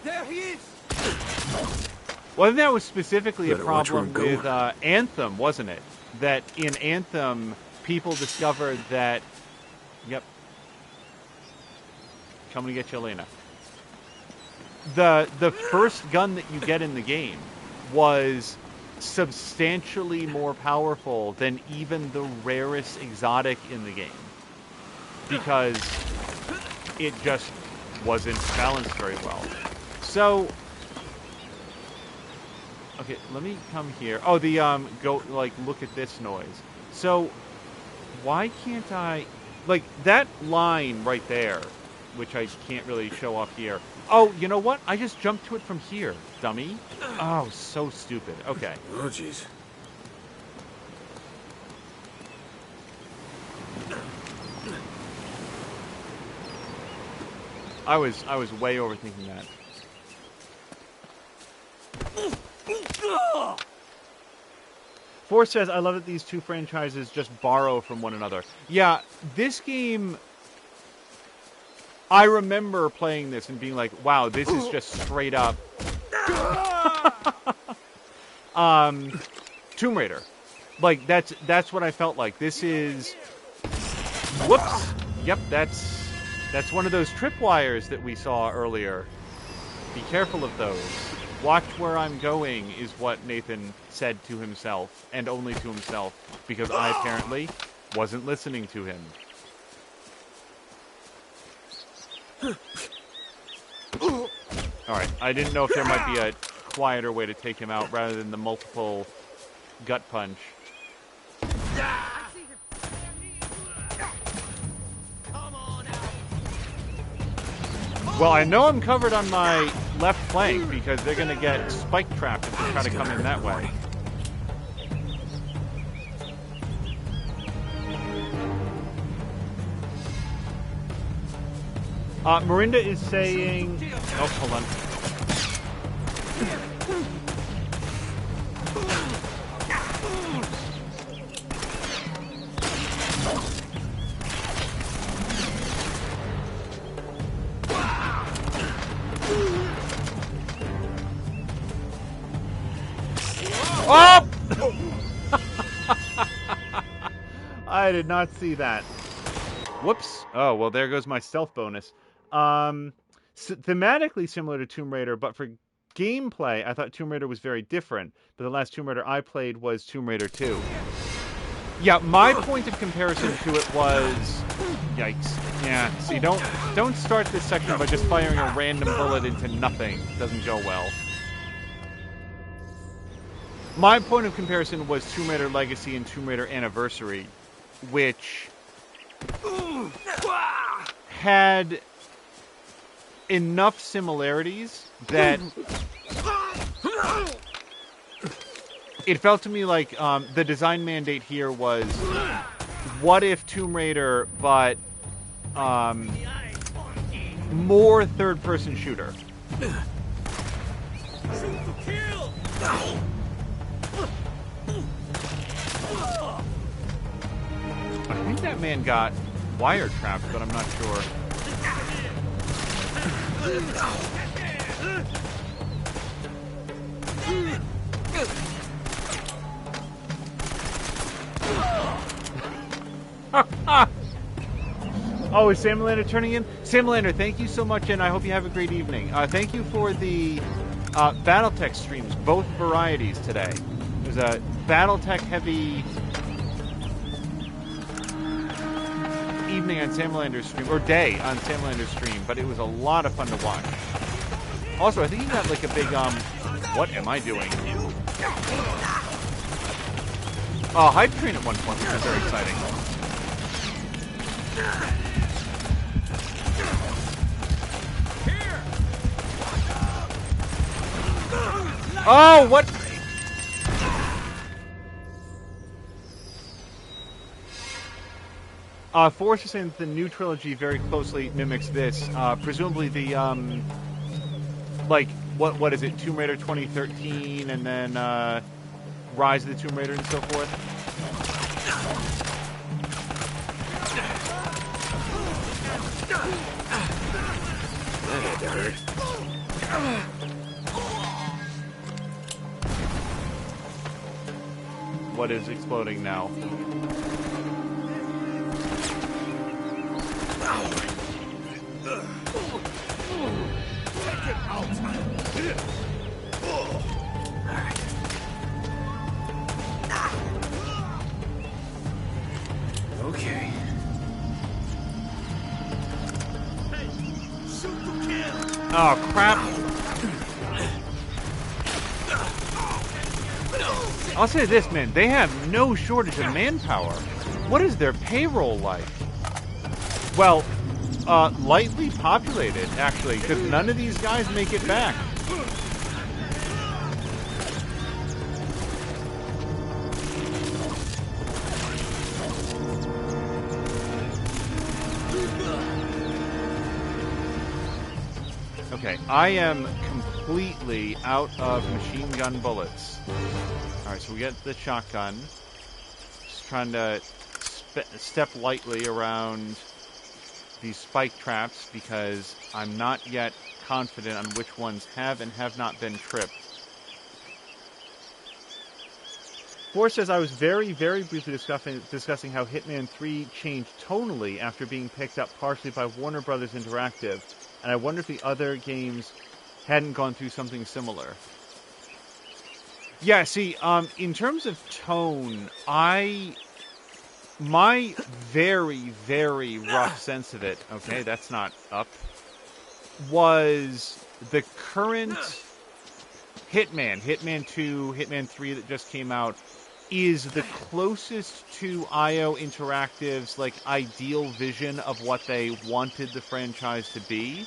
There he is! Well, I think that was specifically a Better watch where problem I'm with going. Anthem, wasn't it? That in Anthem, people discovered that... Yep. Coming to get you, Elena. The first gun that you get in the game was substantially more powerful than even the rarest exotic in the game. Because it just wasn't balanced very well. So... Okay, let me come here. Oh, the, go, like, look at this noise. So, why can't I... Like, that line right there, which I can't really show off here. Oh, you know what? I just jumped to it from here, dummy. Oh, so stupid. Okay. Oh, jeez. I was way overthinking that. Force says, I love that these two franchises just borrow from one another. Yeah, this game... I remember playing this and being like, wow, this is just straight up... Tomb Raider. Like, that's what I felt like. This is... Whoops! Yep, that's one of those tripwires that we saw earlier. Be careful of those. Watch where I'm going is what Nathan said to himself, and only to himself, because I apparently wasn't listening to him. Alright, I didn't know if there might be a quieter way to take him out rather than the multiple gut punch. Well, I know I'm covered on my left flank because they're going to get spike trapped if they try to come in that way. Mirinda is saying... Oh, hold on. Oh! I did not see that. Whoops. Oh, well, there goes my stealth bonus. Thematically similar to Tomb Raider, but for gameplay, I thought Tomb Raider was very different. But the last Tomb Raider I played was Tomb Raider 2. Yeah, my point of comparison to it was... Yikes. Yeah, see, don't start this section by just firing a random bullet into nothing. It doesn't go well. My point of comparison was Tomb Raider Legacy and Tomb Raider Anniversary, which had enough similarities that it felt to me like the design mandate here was, what if Tomb Raider, but more third-person shooter? I think that man got wire trapped, but I'm not sure. Oh, is Sam Lander turning in? Sam Lander, thank you so much, and I hope you have a great evening. Thank you for the Battletech streams, both varieties today. There's a Battletech heavy evening on Sam Lander's stream, or day on Sam Lander's stream, but it was a lot of fun to watch. Also, I think he got like a big, what am I doing? Hype train at one point, which was very exciting. Oh, what? Forrest is saying that the new trilogy very closely mimics this. Presumably the, like, what is it? Tomb Raider 2013, and then, Rise of the Tomb Raider and so forth. That hurt. What is exploding now? Okay. Oh, crap. I'll say this, man. They have no shortage of manpower. What is their payroll like? Well, lightly populated, actually, because none of these guys make it back. Okay, I am completely out of machine gun bullets. Alright, so we get the shotgun. Just trying to step lightly around these spike traps because I'm not yet confident on which ones have and have not been tripped. Forrest says, I was very, very briefly discussing how Hitman 3 changed tonally after being picked up partially by Warner Brothers Interactive, and I wonder if the other games hadn't gone through something similar. Yeah, see, in terms of tone, my very, very rough sense of it, okay, that's not up, was the current Hitman 2, Hitman 3 that just came out, is the closest to IO Interactive's, like, ideal vision of what they wanted the franchise to be.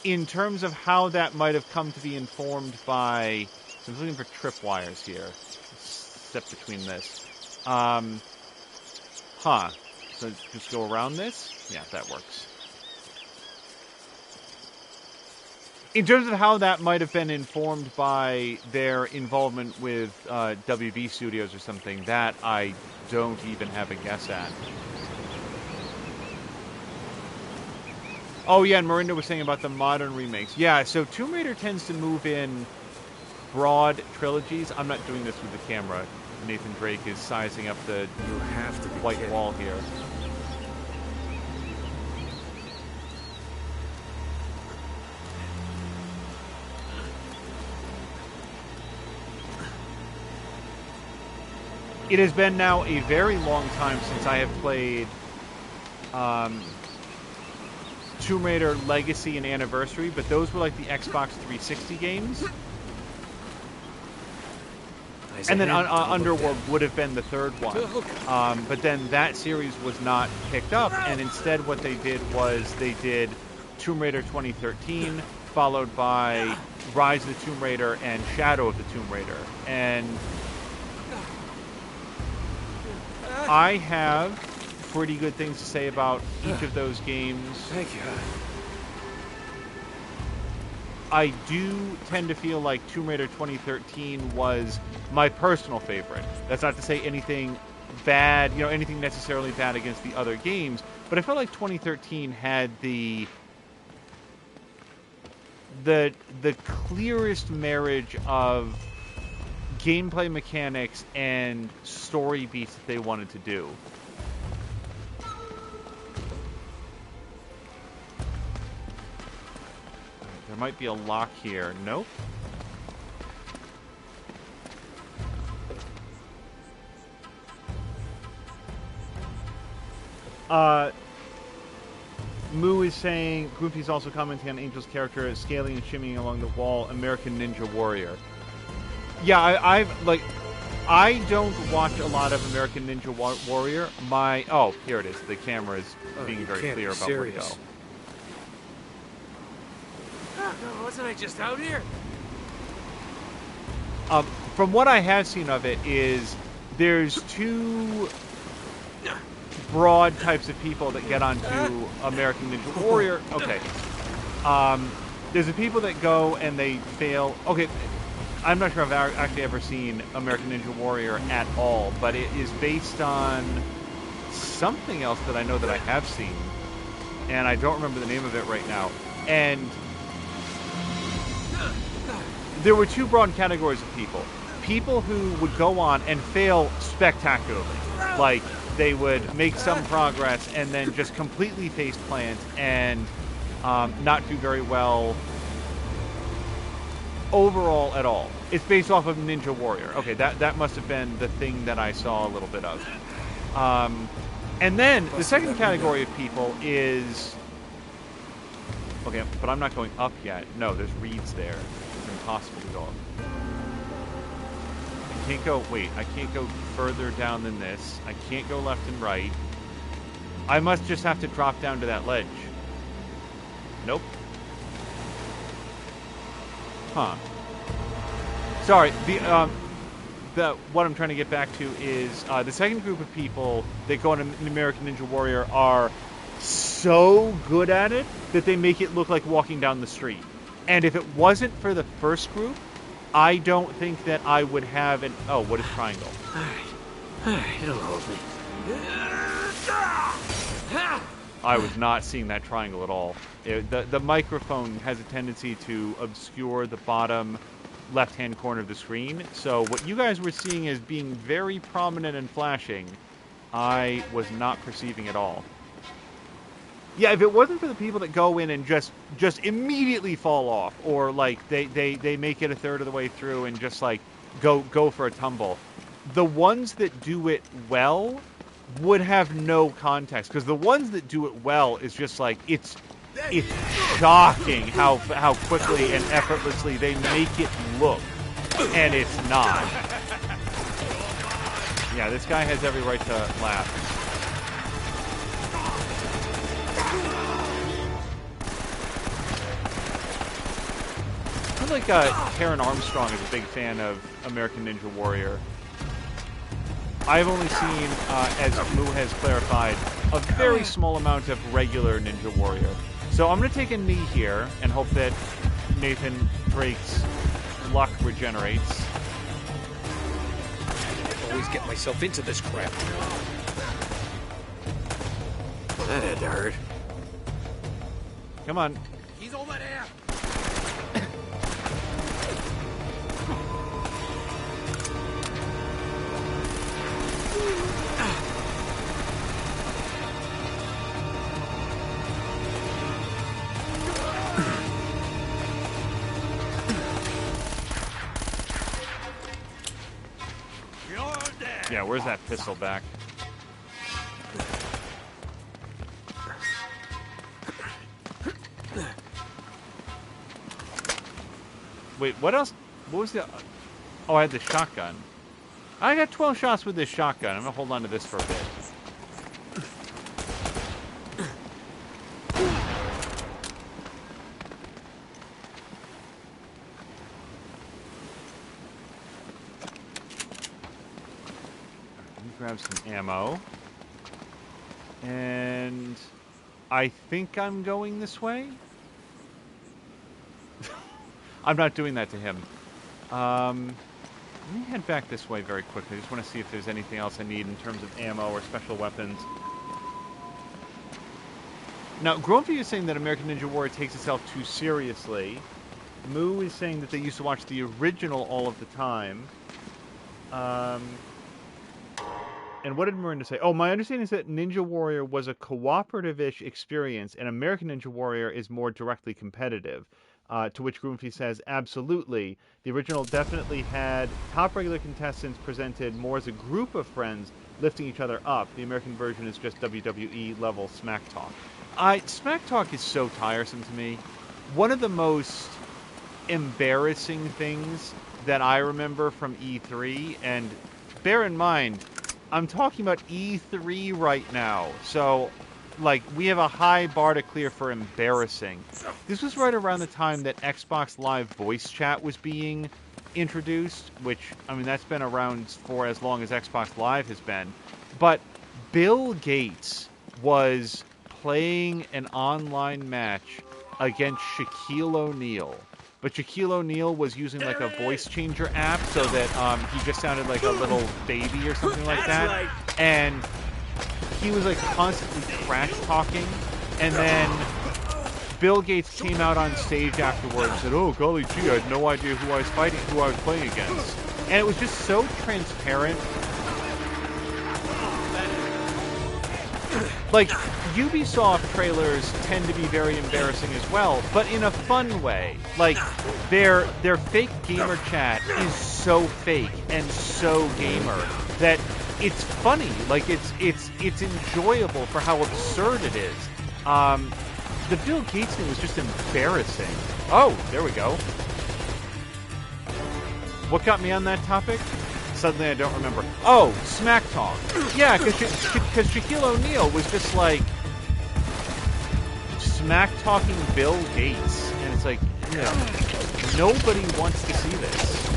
In terms of how that might have come to be informed by... So I'm looking for tripwires here. Step between this. So just go around this? Yeah, that works. In terms of how that might have been informed by their involvement with WB Studios or something, that I don't even have a guess at. Oh yeah, and Marinda was saying about the modern remakes. Yeah, so Tomb Raider tends to move in broad trilogies. I'm not doing this with the camera. Nathan Drake is sizing up the white wall here. It has been now a very long time since I have played Tomb Raider Legacy and Anniversary, but those were like the Xbox 360 games. And then Underworld would have been the third one. But then that series was not picked up, and instead what they did was they did Tomb Raider 2013, followed by Rise of the Tomb Raider and Shadow of the Tomb Raider. And I have pretty good things to say about each of those games. Thank you. I do tend to feel like Tomb Raider 2013 was my personal favorite. That's not to say anything bad, anything necessarily bad against the other games, but I felt like 2013 had the clearest marriage of gameplay mechanics and story beats that they wanted to do. There might be a lock here. Nope. Moo is saying, Goofy's also commenting on Angel's character as scaling and shimmying along the wall, American Ninja Warrior. Yeah, I don't watch a lot of American Ninja Warrior. Oh, here it is. The camera is being very clear about where to go. Wasn't I just out here? From what I have seen of it is there's two broad types of people that get onto American Ninja Warrior. Okay. There's the people that go and they fail. Okay, I'm not sure if I've actually ever seen American Ninja Warrior at all, but it is based on something else that I know that I have seen, and I don't remember the name of it right now. And there were two broad categories of people. People who would go on and fail spectacularly. Like, they would make some progress and then just completely face plant and not do very well overall at all. It's based off of Ninja Warrior. Okay, that must have been the thing that I saw a little bit of. And then the second category of people is... Okay, but I'm not going up yet. No, there's reeds there. It's impossible to go up. I can't go... Wait, I can't go further down than this. I can't go left and right. I must just have to drop down to that ledge. Nope. Huh. Sorry, what I'm trying to get back to is the second group of people that go on an American Ninja Warrior are so good at it that they make it look like walking down the street. And if it wasn't for the first group, I don't think that I would have an... Oh, what is triangle? Alright, it'll hold me. I was not seeing that triangle at all. The microphone has a tendency to obscure the bottom left-hand corner of the screen, so what you guys were seeing as being very prominent and flashing, I was not perceiving at all. Yeah, if it wasn't for the people that go in and just immediately fall off, or like they make it a third of the way through and just like go for a tumble, the ones that do it well would have no context, because the ones that do it well is just like it's shocking how quickly and effortlessly they make it look, and it's not. Yeah, this guy has every right to laugh. I feel like Karen Armstrong is a big fan of American Ninja Warrior. I've only seen, as Moo has clarified, a very small amount of regular Ninja Warrior. So I'm going to take a knee here and hope that Nathan Drake's luck regenerates. I always get myself into this crap. That had to hurt. Come on. He's over there. Yeah, where's that pistol back? Wait, what else? What was the... Oh, I had the shotgun. I got 12 shots with this shotgun. I'm going to hold on to this for a bit. Grab some ammo. And I think I'm going this way. I'm not doing that to him. Let me head back this way very quickly. I just want to see if there's anything else I need in terms of ammo or special weapons. Now, Grumpy is saying that American Ninja Warrior takes itself too seriously. Moo is saying that they used to watch the original all of the time. And what did Miranda say? Oh, my understanding is that Ninja Warrior was a cooperative-ish experience, and American Ninja Warrior is more directly competitive. To which Groomfy says, absolutely. The original definitely had top regular contestants presented more as a group of friends lifting each other up. The American version is just WWE-level smack talk. Smack talk is so tiresome to me. One of the most embarrassing things that I remember from E3, and bear in mind, I'm talking about E3 right now, so, like, we have a high bar to clear for embarrassing. This was right around the time that Xbox Live voice chat was being introduced, which, I mean, that's been around for as long as Xbox Live has been. But Bill Gates was playing an online match against Shaquille O'Neal. But Shaquille O'Neal was using like a voice changer app so that he just sounded like a little baby or something like that. Right. And he was like constantly trash talking. And then Bill Gates came out on stage afterwards and said, "Oh, golly gee, I had no idea who I was playing against." And it was just so transparent. Like, Ubisoft trailers tend to be very embarrassing as well, but in a fun way. Like, their fake gamer chat is so fake and so gamer that it's funny. Like, it's enjoyable for how absurd it is. The Bill Gates thing was just embarrassing. Oh, there we go. What got me on that topic? Suddenly I don't remember. Oh, smack talk. Yeah, because Shaquille O'Neal was just like smack talking Bill Gates, and it's like, you know, nobody wants to see this.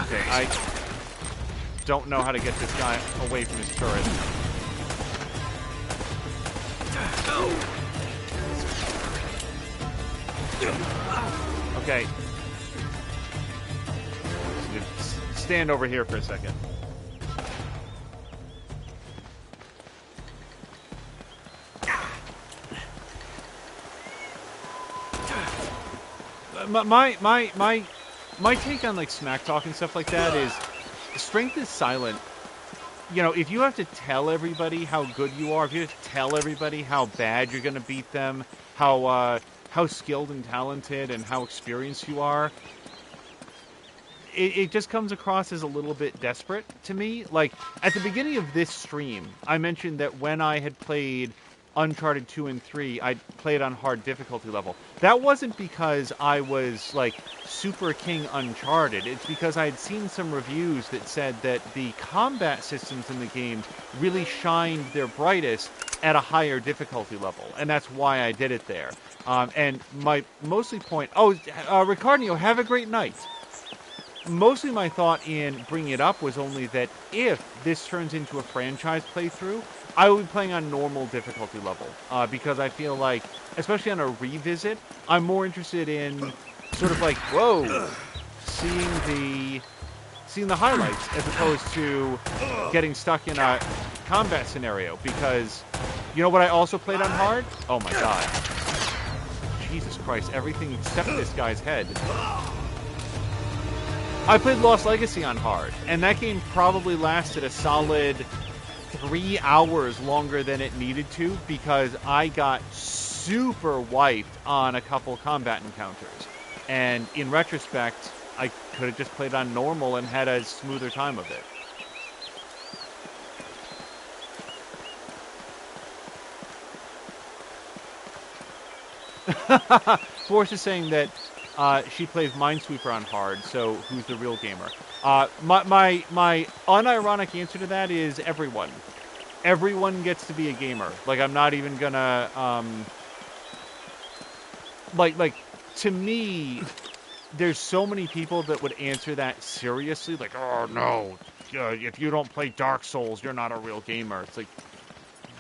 Okay, I don't know how to get this guy away from his turret. Okay. Stand over here for a second. My take on like smack talk and stuff like that is strength is silent. You know, if you have to tell everybody how good you are, if you have to tell everybody how bad you're going to beat them, how skilled and talented and how experienced you are, it just comes across as a little bit desperate to me. Like, at the beginning of this stream, I mentioned that when I had played Uncharted 2 and 3, I played on hard difficulty level. That wasn't because I was, like, super king Uncharted. It's because I had seen some reviews that said that the combat systems in the game really shined their brightest at a higher difficulty level. And that's why I did it there. And my mostly point... Oh, Ricardo, have a great night. Mostly my thought in bringing it up was only that if this turns into a franchise playthrough, I will be playing on normal difficulty level. Because I feel like, especially on a revisit, I'm more interested in sort of like, whoa, seeing the highlights as opposed to getting stuck in a combat scenario. Because, you know what I also played on hard? Oh my god. Jesus Christ, everything except this guy's head. I played Lost Legacy on hard, and that game probably lasted a solid 3 hours longer than it needed to because I got super wiped on a couple combat encounters. And in retrospect, I could have just played on normal and had a smoother time of it. Force is saying that she plays Minesweeper on hard, so who's the real gamer? My unironic answer to that is everyone. Everyone gets to be a gamer. Like, I'm not even gonna, like, to me, there's so many people that would answer that seriously, like, oh, no, if you don't play Dark Souls, you're not a real gamer. It's like,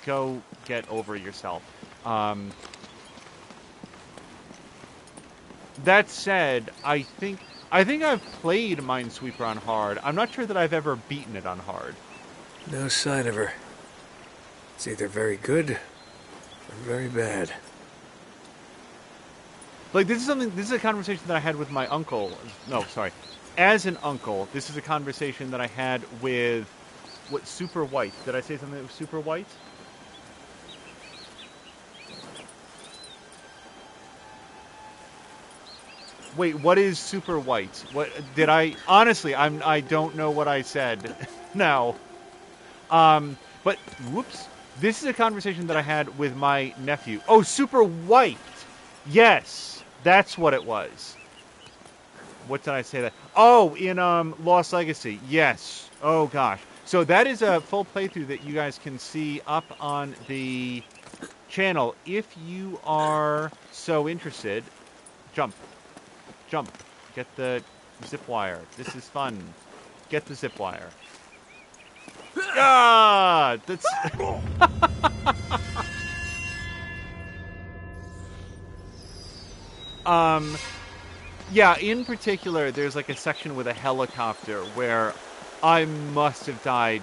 go get over yourself. That said, I think I've played Minesweeper on hard. I'm not sure that I've ever beaten it on hard. No sign of her. It's either very good or very bad. Like, this is a conversation that I had with my uncle. No, sorry. As an uncle, this is a conversation that I had with, Super White. Did I say something that was Super White? Wait, what is Super White? What did I... Honestly, I don't know what I said now. But, whoops. This is a conversation that I had with my nephew. Oh, Super White! Yes, that's what it was. What did I say that? Oh, in Lost Legacy. Yes. Oh, gosh. So that is a full playthrough that you guys can see up on the channel. If you are so interested, jump. Get the Zip wire. This is fun. Get the zip wire. Ah! That's... Yeah, in particular, there's like a section with a helicopter where I must have died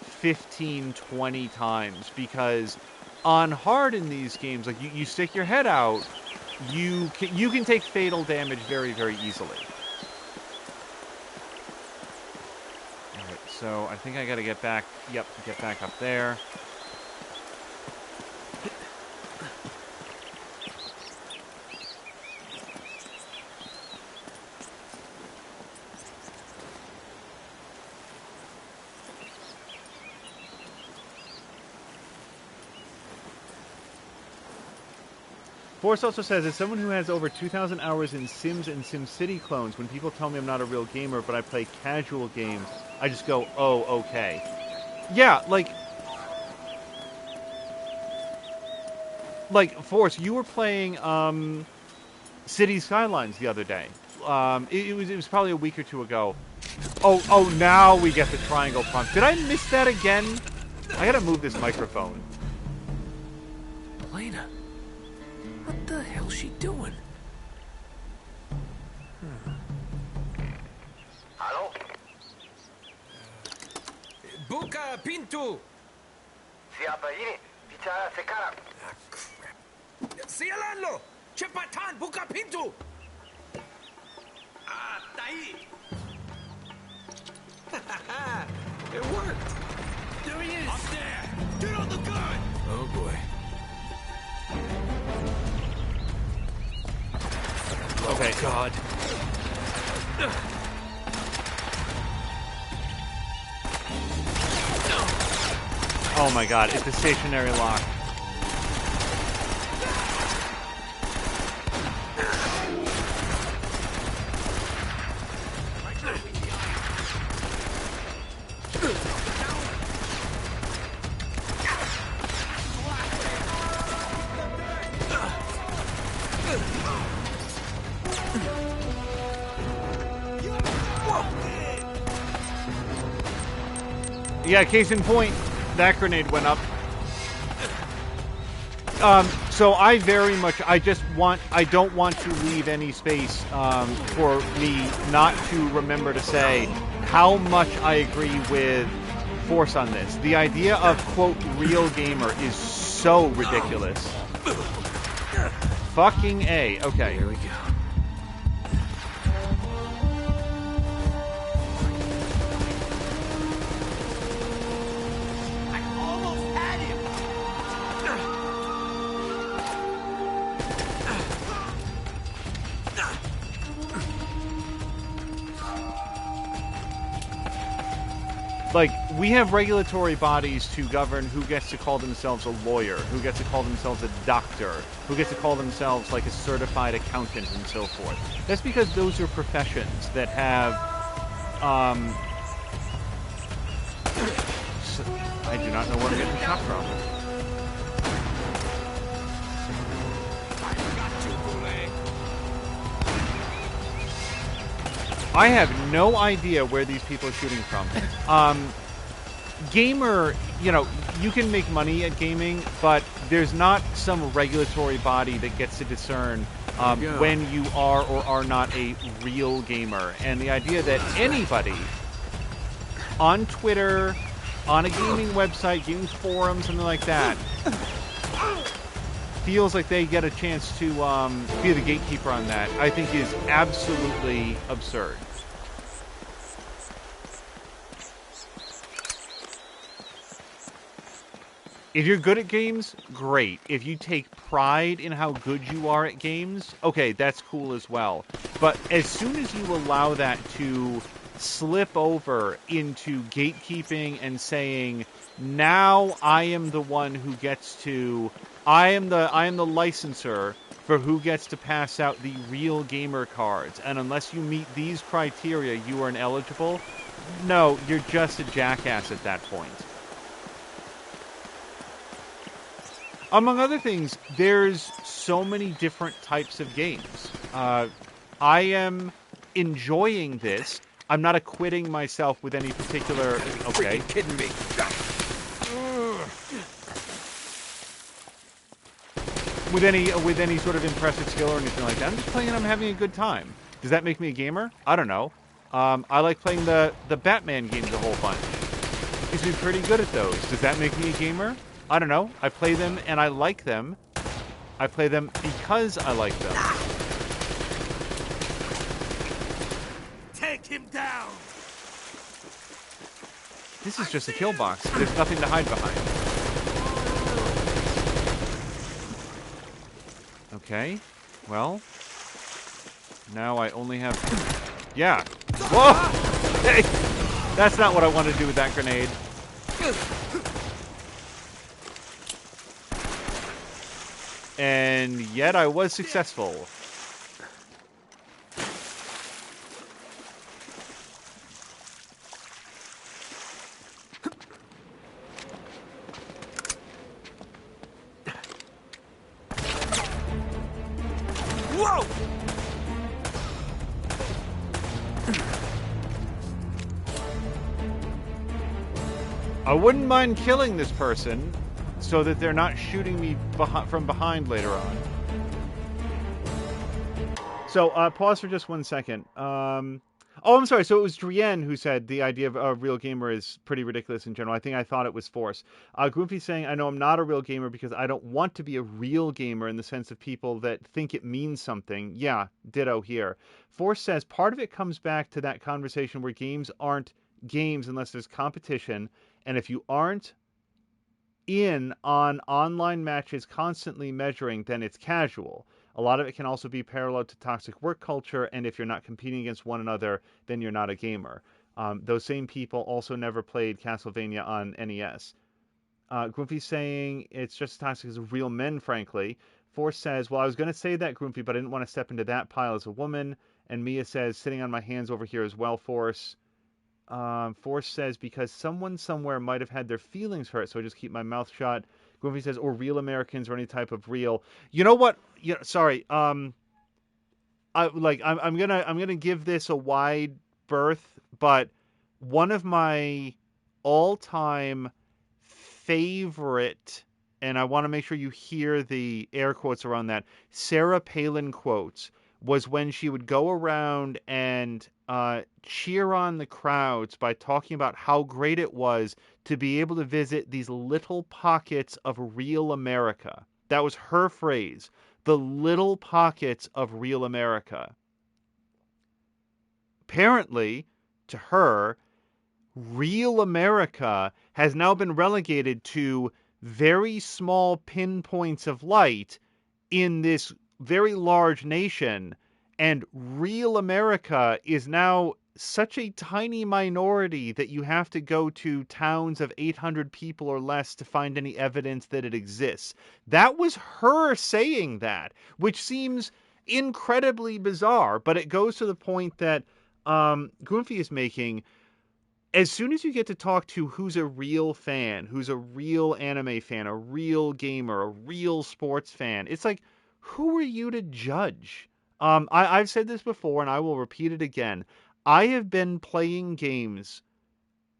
15, 20 times because on hard in these games, like you stick your head out, you can take fatal damage very, very easily. Alright, so I think I gotta get back, get back up there. Force also says, as someone who has over 2,000 hours in Sims and SimCity clones, when people tell me I'm not a real gamer, but I play casual games, I just go, oh, okay. Yeah, like Force, you were playing City Skylines the other day. It was probably a week or two ago. Oh, now we get the triangle pump. Did I miss that again? I gotta move this microphone. Elena. What the hell's she doing? Hello? Buka Pintu! Siapa ini? Bicara sekarang. Ah, crap. Sialanlo! Cepatan, buka pintu! Ah, tai! It worked! There he is! Up there! Get on the gun! Oh, boy. Okay. Oh, God. Oh my god, it's a stationary lock. Yeah, case in point, that grenade went up. So I don't want to leave any space for me not to remember to say how much I agree with Force on this. The idea of, quote, real gamer is so ridiculous. Fucking A. Okay. Here we go. Like, we have regulatory bodies to govern who gets to call themselves a lawyer, who gets to call themselves a doctor, who gets to call themselves, like, a certified accountant and so forth. That's because those are professions that have, I do not know where I'm getting shot from. I have no idea where these people are shooting from. Gamer, you know, you can make money at gaming, but there's not some regulatory body that gets to discern when you are or are not a real gamer. And the idea that anybody on Twitter, on a gaming website, gaming forum, something like that, feels like they get a chance to be the gatekeeper on that, I think is absolutely absurd. If you're good at games, great. If you take pride in how good you are at games, okay, that's cool as well. But as soon as you allow that to slip over into gatekeeping and saying, now I am the one who gets to, I am the licensor for who gets to pass out the real gamer cards, and unless you meet these criteria, you are ineligible. No, you're just a jackass at that point. Among other things, there's so many different types of games. I am enjoying this. I'm not acquitting myself with any particular... Okay. Freaking kidding me. With any sort of impressive skill or anything like that. I'm just playing and I'm having a good time. Does that make me a gamer? I don't know. I like playing the Batman games a whole bunch. Used to be pretty good at those. Does that make me a gamer? I don't know. I play them and I like them. I play them because I like them. Take him down. This is just a kill box. There's nothing to hide behind. Okay. Well. Now I only have... Yeah. Whoa! Hey! That's not what I wanted to do with that grenade. And yet I was successful. Whoa! I wouldn't mind killing this person so that they're not shooting me from behind later on. So, pause for just 1 second. Oh, I'm sorry. So it was Drienne who said the idea of a real gamer is pretty ridiculous in general. I thought it was Force. Groomfy saying, I know I'm not a real gamer because I don't want to be a real gamer in the sense of people that think it means something. Yeah, ditto here. Force says, part of it comes back to that conversation where games aren't games unless there's competition. And if you aren't in on online matches constantly measuring, then it's casual. A lot of it can also be parallel to toxic work culture, and if you're not competing against one another, then you're not a gamer. Those same people also never played Castlevania on NES. Groomfy's saying it's just as toxic as real men, frankly. Force says, well, I was going to say that, Groomfy, but I didn't want to step into that pile as a woman. And Mia says, sitting on my hands over here as well, Force. Force says, because someone somewhere might have had their feelings hurt, so I just keep my mouth shut. Groovy says, or real Americans or any type of real. You know what? Yeah, sorry. I'm gonna give this a wide berth, but one of my all-time favorite, and I want to make sure you hear the air quotes around that, Sarah Palin quotes, was when she would go around and cheer on the crowds by talking about how great it was to be able to visit these little pockets of real America. That was her phrase, the little pockets of real America. Apparently, to her, real America has now been relegated to very small pinpoints of light in this very large nation, and real America is now such a tiny minority that you have to go to towns of 800 people or less to find any evidence that it exists. That was her saying that, which seems incredibly bizarre, but it goes to the point that Groomfy is making. As soon as you get to talk to who's a real fan, who's a real anime fan, a real gamer, a real sports fan, it's like, who are you to judge? I've said this before, and I will repeat it again. I have been playing games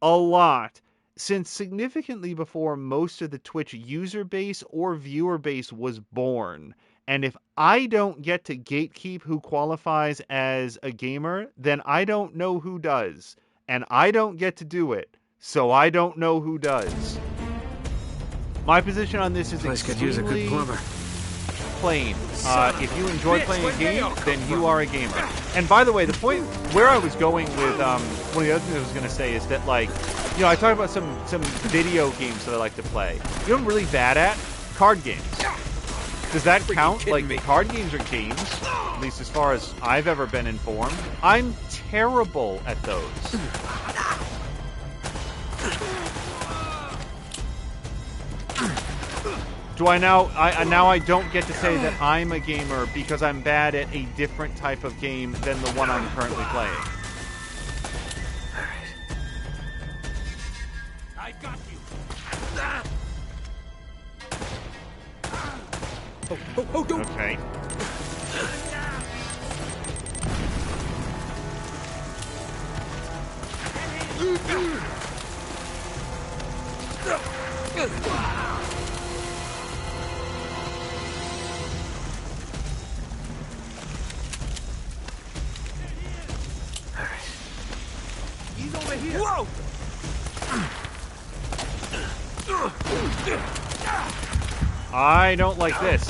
a lot since significantly before most of the Twitch user base or viewer base was born. And if I don't get to gatekeep who qualifies as a gamer, then I don't know who does. And I don't get to do it, so I don't know who does. My position on this is Could use a good plumber. plain. If you enjoy playing a game, then you are a gamer. And by the way, the point where I was going with one of the other things I was going to say is that, like, you know, I talked about some video games that I like to play. You know what I'm really bad at? Card games. Does that count? Like, card games are games, at least as far as I've ever been informed. I'm terrible at those. Do I now? I don't get to say that I'm a gamer because I'm bad at a different type of game than the one I'm currently playing. I got you. Oh, don't. Okay. He's over here. Whoa! I don't like this.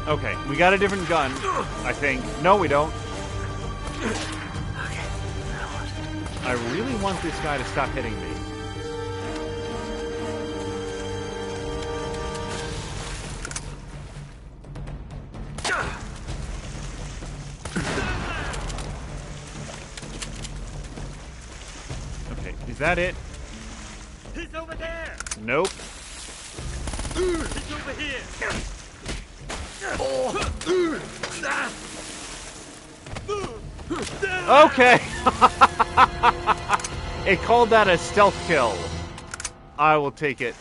Okay, we got a different gun, I think. No, we don't. I really want this guy to stop hitting me. Okay, is that it? He's over there. Nope. He's over here. Okay. It called that a stealth kill. I will take it.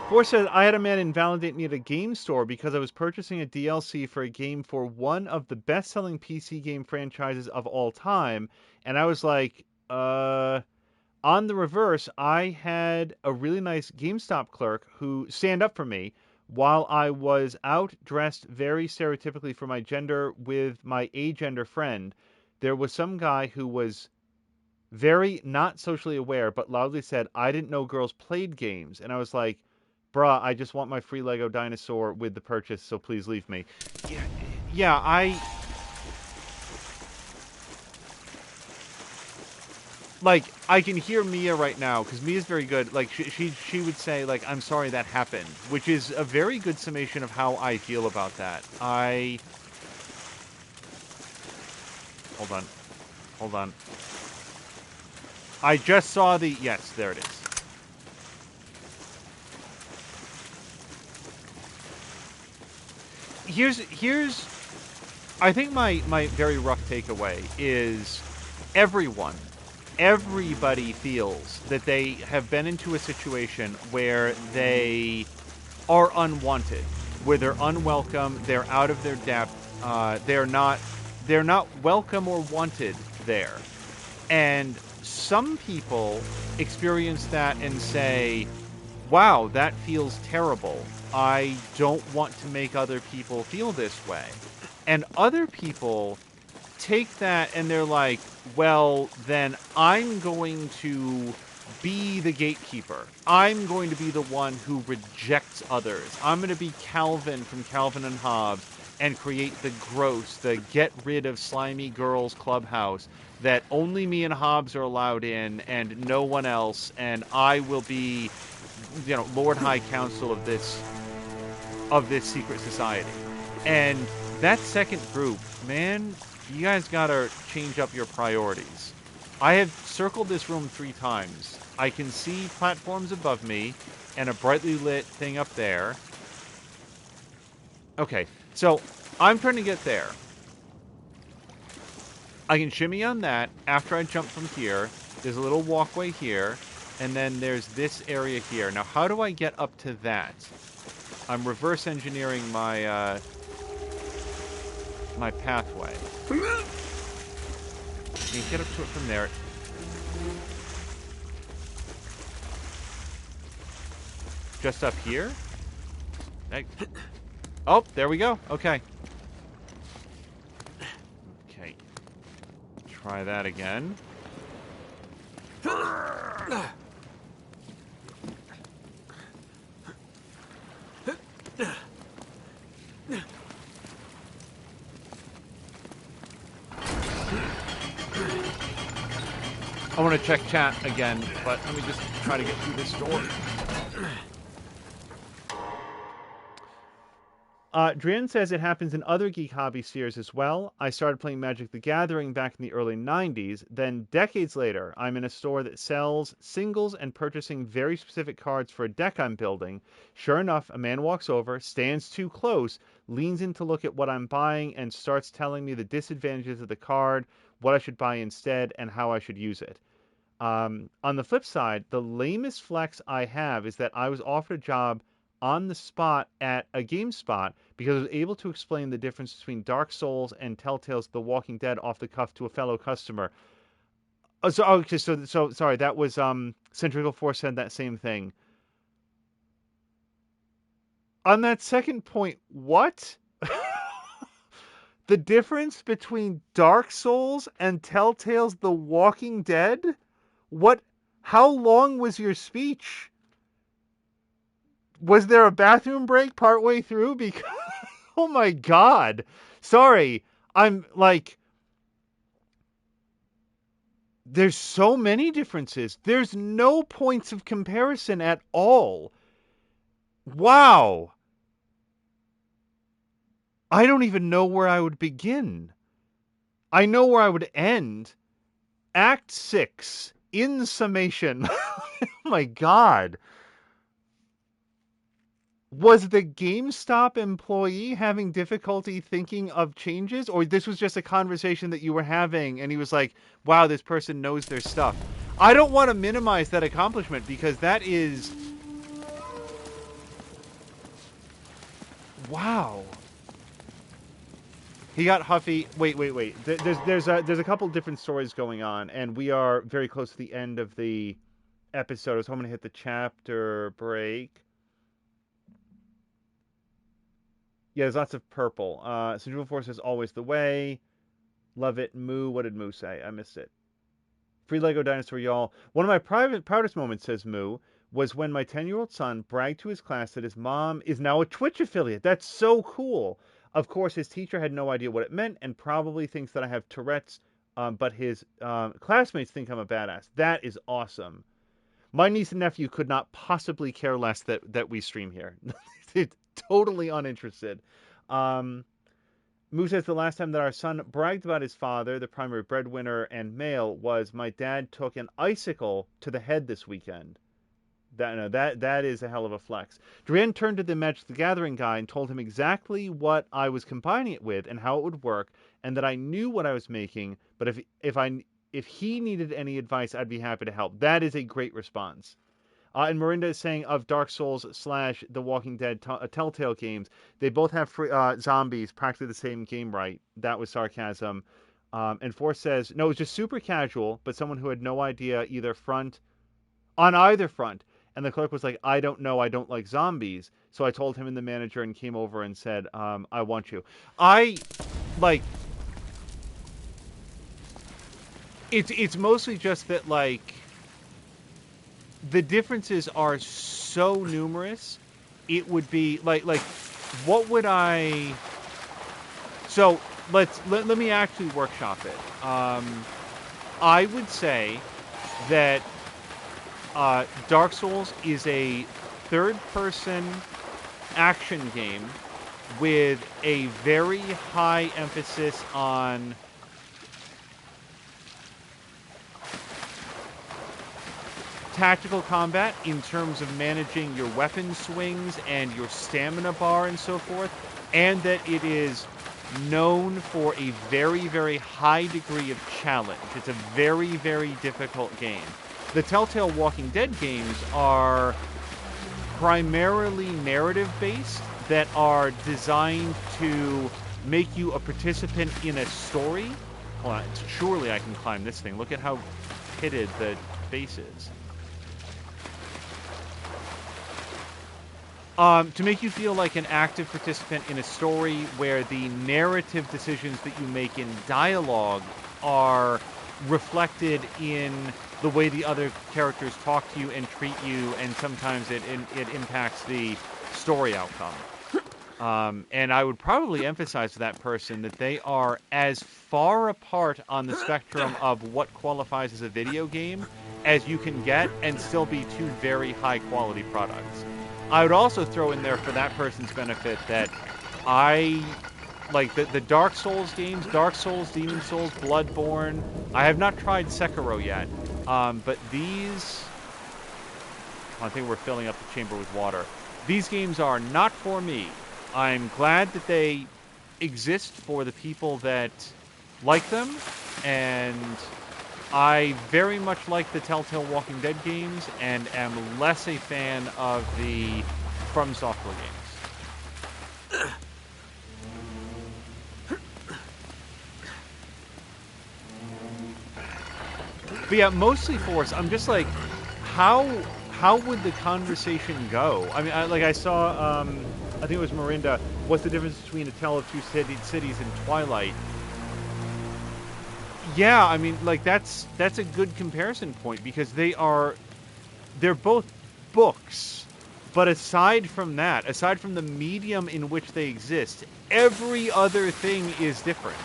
Force says, I had a man invalidate me at a game store because I was purchasing a DLC for a game for one of the best-selling PC game franchises of all time. And I was like, on the reverse, I had a really nice GameStop clerk who stand up for me while I was out dressed very stereotypically for my gender with my agender friend. There was some guy who was very not socially aware, but loudly said, I didn't know girls played games. And I was like, bruh, I just want my free Lego dinosaur with the purchase, so please leave me. Yeah, like, I can hear Mia right now, because Mia's very good. Like, she would say, like, I'm sorry that happened, which is a very good summation of how I feel about that. Hold on. I just saw the... Yes, there it is. Here's I think my very rough takeaway is everybody feels that they have been into a situation where they are unwanted, where they're unwelcome, they're out of their depth, they're not welcome or wanted there. And some people experience that and say, wow, that feels terrible. I don't want to make other people feel this way. And other people take that and they're like, well, then I'm going to be the gatekeeper. I'm going to be the one who rejects others. I'm going to be Calvin from Calvin and Hobbes and create the gross, the get rid of slimy girls clubhouse that only me and Hobbes are allowed in and no one else, and I will be, Lord High Council of this secret society. And that second group, man, you guys gotta change up your priorities. I have circled this room 3 times. I can see platforms above me and a brightly lit thing up there. Okay, so I'm trying to get there. I can shimmy on that after I jump from here. There's a little walkway here, and then there's this area here. Now, how do I get up to that? I'm reverse engineering my my pathway. Can you get up to it from there? Just up here? Oh, there we go. Okay. Okay. Try that again. I want to check chat again, but let me just try to get through this door. Drian says it happens in other geek hobby spheres as well. I started playing Magic the Gathering back in the early 90s. Then, decades later, I'm in a store that sells singles and purchasing very specific cards for a deck I'm building. Sure enough, a man walks over, stands too close, leans in to look at what I'm buying, and starts telling me the disadvantages of the card, what I should buy instead, and how I should use it. On the flip side, the lamest flex I have is that I was offered a job on the spot at a GameSpot because I was able to explain the difference between Dark Souls and Telltale's The Walking Dead off the cuff to a fellow customer. So sorry, that was Centrical Force said that same thing. On that second point, what? The difference between Dark Souls and Telltale's The Walking Dead? What? How long was your speech? Was there a bathroom break partway through? Because, oh my God. Sorry. I'm like, there's so many differences. There's no points of comparison at all. Wow. I don't even know where I would begin. I know where I would end. Act 6, in summation. Oh my God. Was the GameStop employee having difficulty thinking of changes? Or this was just a conversation that you were having and he was like, wow, this person knows their stuff. I don't want to minimize that accomplishment because that is... Wow. He got huffy. Wait. There's a couple different stories going on, and we are very close to the end of the episode. I was hoping to hit the chapter break. Yeah, there's lots of purple. Central Force is always the way. Love it. Moo. What did Moo say? I missed it. Free Lego Dinosaur, y'all. One of my proudest moments, says Moo, was when my 10-year-old son bragged to his class that his mom is now a Twitch affiliate. That's so cool. Of course, his teacher had no idea what it meant and probably thinks that I have Tourette's, but his classmates think I'm a badass. That is awesome. My niece and nephew could not possibly care less that we stream here. They're totally uninterested. Moo says the last time that our son bragged about his father, the primary breadwinner and male, was my dad took an icicle to the head this weekend. That is a hell of a flex. Duran turned to the Magic the Gathering guy and told him exactly what I was combining it with and how it would work, and that I knew what I was making, but if he needed any advice, I'd be happy to help. That is a great response. And Mirinda is saying of Dark Souls / The Walking Dead Telltale games, they both have zombies, practically the same game right. That was sarcasm. And Force says, no, it was just super casual, but someone who had no idea on either front. And the clerk was like, I don't know, I don't like zombies. So I told him and the manager and came over and said, I want you. It's mostly just that, like, the differences are so numerous. It would be, like, what would I... So, let me actually workshop it. I would say that Dark Souls is a third-person action game with a very high emphasis on tactical combat in terms of managing your weapon swings and your stamina bar and so forth, and that it is known for a very, very high degree of challenge. It's a very, very difficult game. The Telltale Walking Dead games are primarily narrative-based that are designed to make you a participant in a story. Hold on, surely I can climb this thing. Look at how pitted the base is. To make you feel like an active participant in a story where the narrative decisions that you make in dialogue are reflected in the way the other characters talk to you and treat you, and sometimes it impacts the story outcome. And I would probably emphasize to that person that they are as far apart on the spectrum of what qualifies as a video game as you can get and still be two very high quality products. I would also throw in there for that person's benefit that I like the Dark Souls games, Dark Souls, Demon Souls, Bloodborne. I have not tried Sekiro yet, but these, I think we're filling up the chamber with water. These games are not for me. I'm glad that they exist for the people that like them, and I very much like the Telltale Walking Dead games and am less a fan of the From Software games. But yeah, mostly Force. I'm just like, how would the conversation go? I mean, I saw, I think it was Mirinda. What's the difference between A Tale of Two Cities and Twilight? Yeah, I mean, like that's a good comparison point because they're both books. But aside from that, aside from the medium in which they exist, every other thing is different.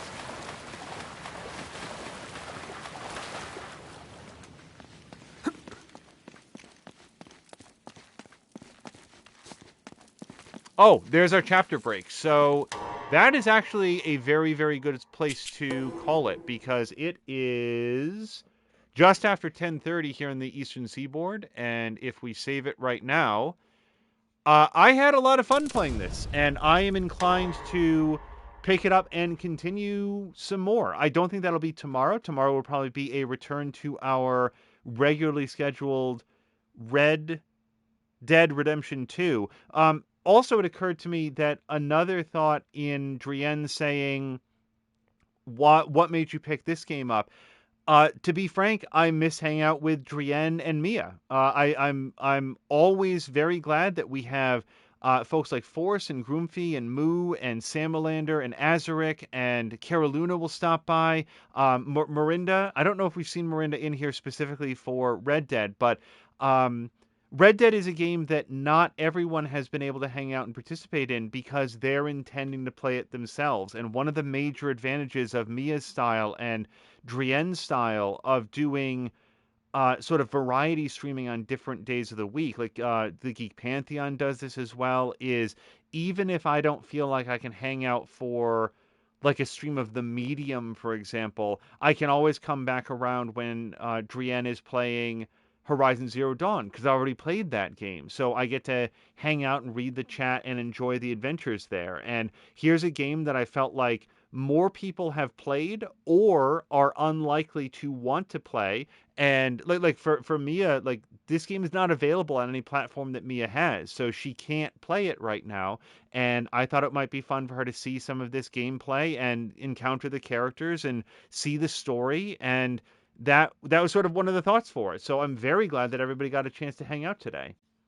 Oh, there's our chapter break. So that is actually a very, very good place to call it because it is just after 10:30 here in the Eastern Seaboard. And if we save it right now, I had a lot of fun playing this, and I am inclined to pick it up and continue some more. I don't think that'll be tomorrow. Tomorrow will probably be a return to our regularly scheduled Red Dead Redemption 2. Also, it occurred to me that another thought in Drienne saying, what made you pick this game up? To be frank, I miss hanging out with Drienne and Mia. I'm always very glad that we have folks like Force and Groomfy and Moo and Samalander and Azaric and Caroluna will stop by. Mirinda, I don't know if we've seen Mirinda in here specifically for Red Dead, but Red Dead is a game that not everyone has been able to hang out and participate in because they're intending to play it themselves. And one of the major advantages of Mia's style and Drienne's style of doing sort of variety streaming on different days of the week, like the Geek Pantheon does this as well, is even if I don't feel like I can hang out for like a stream of The Medium, for example, I can always come back around when Drienne is playing Horizon Zero Dawn because I already played that game. So I get to hang out and read the chat and enjoy the adventures there. And here's a game that I felt like more people have played or are unlikely to want to play. And like for Mia, like this game is not available on any platform that Mia has, so she can't play it right now. And I thought it might be fun for her to see some of this gameplay and encounter the characters and see the story. And that was sort of one of the thoughts for it. So I'm very glad that everybody got a chance to hang out today.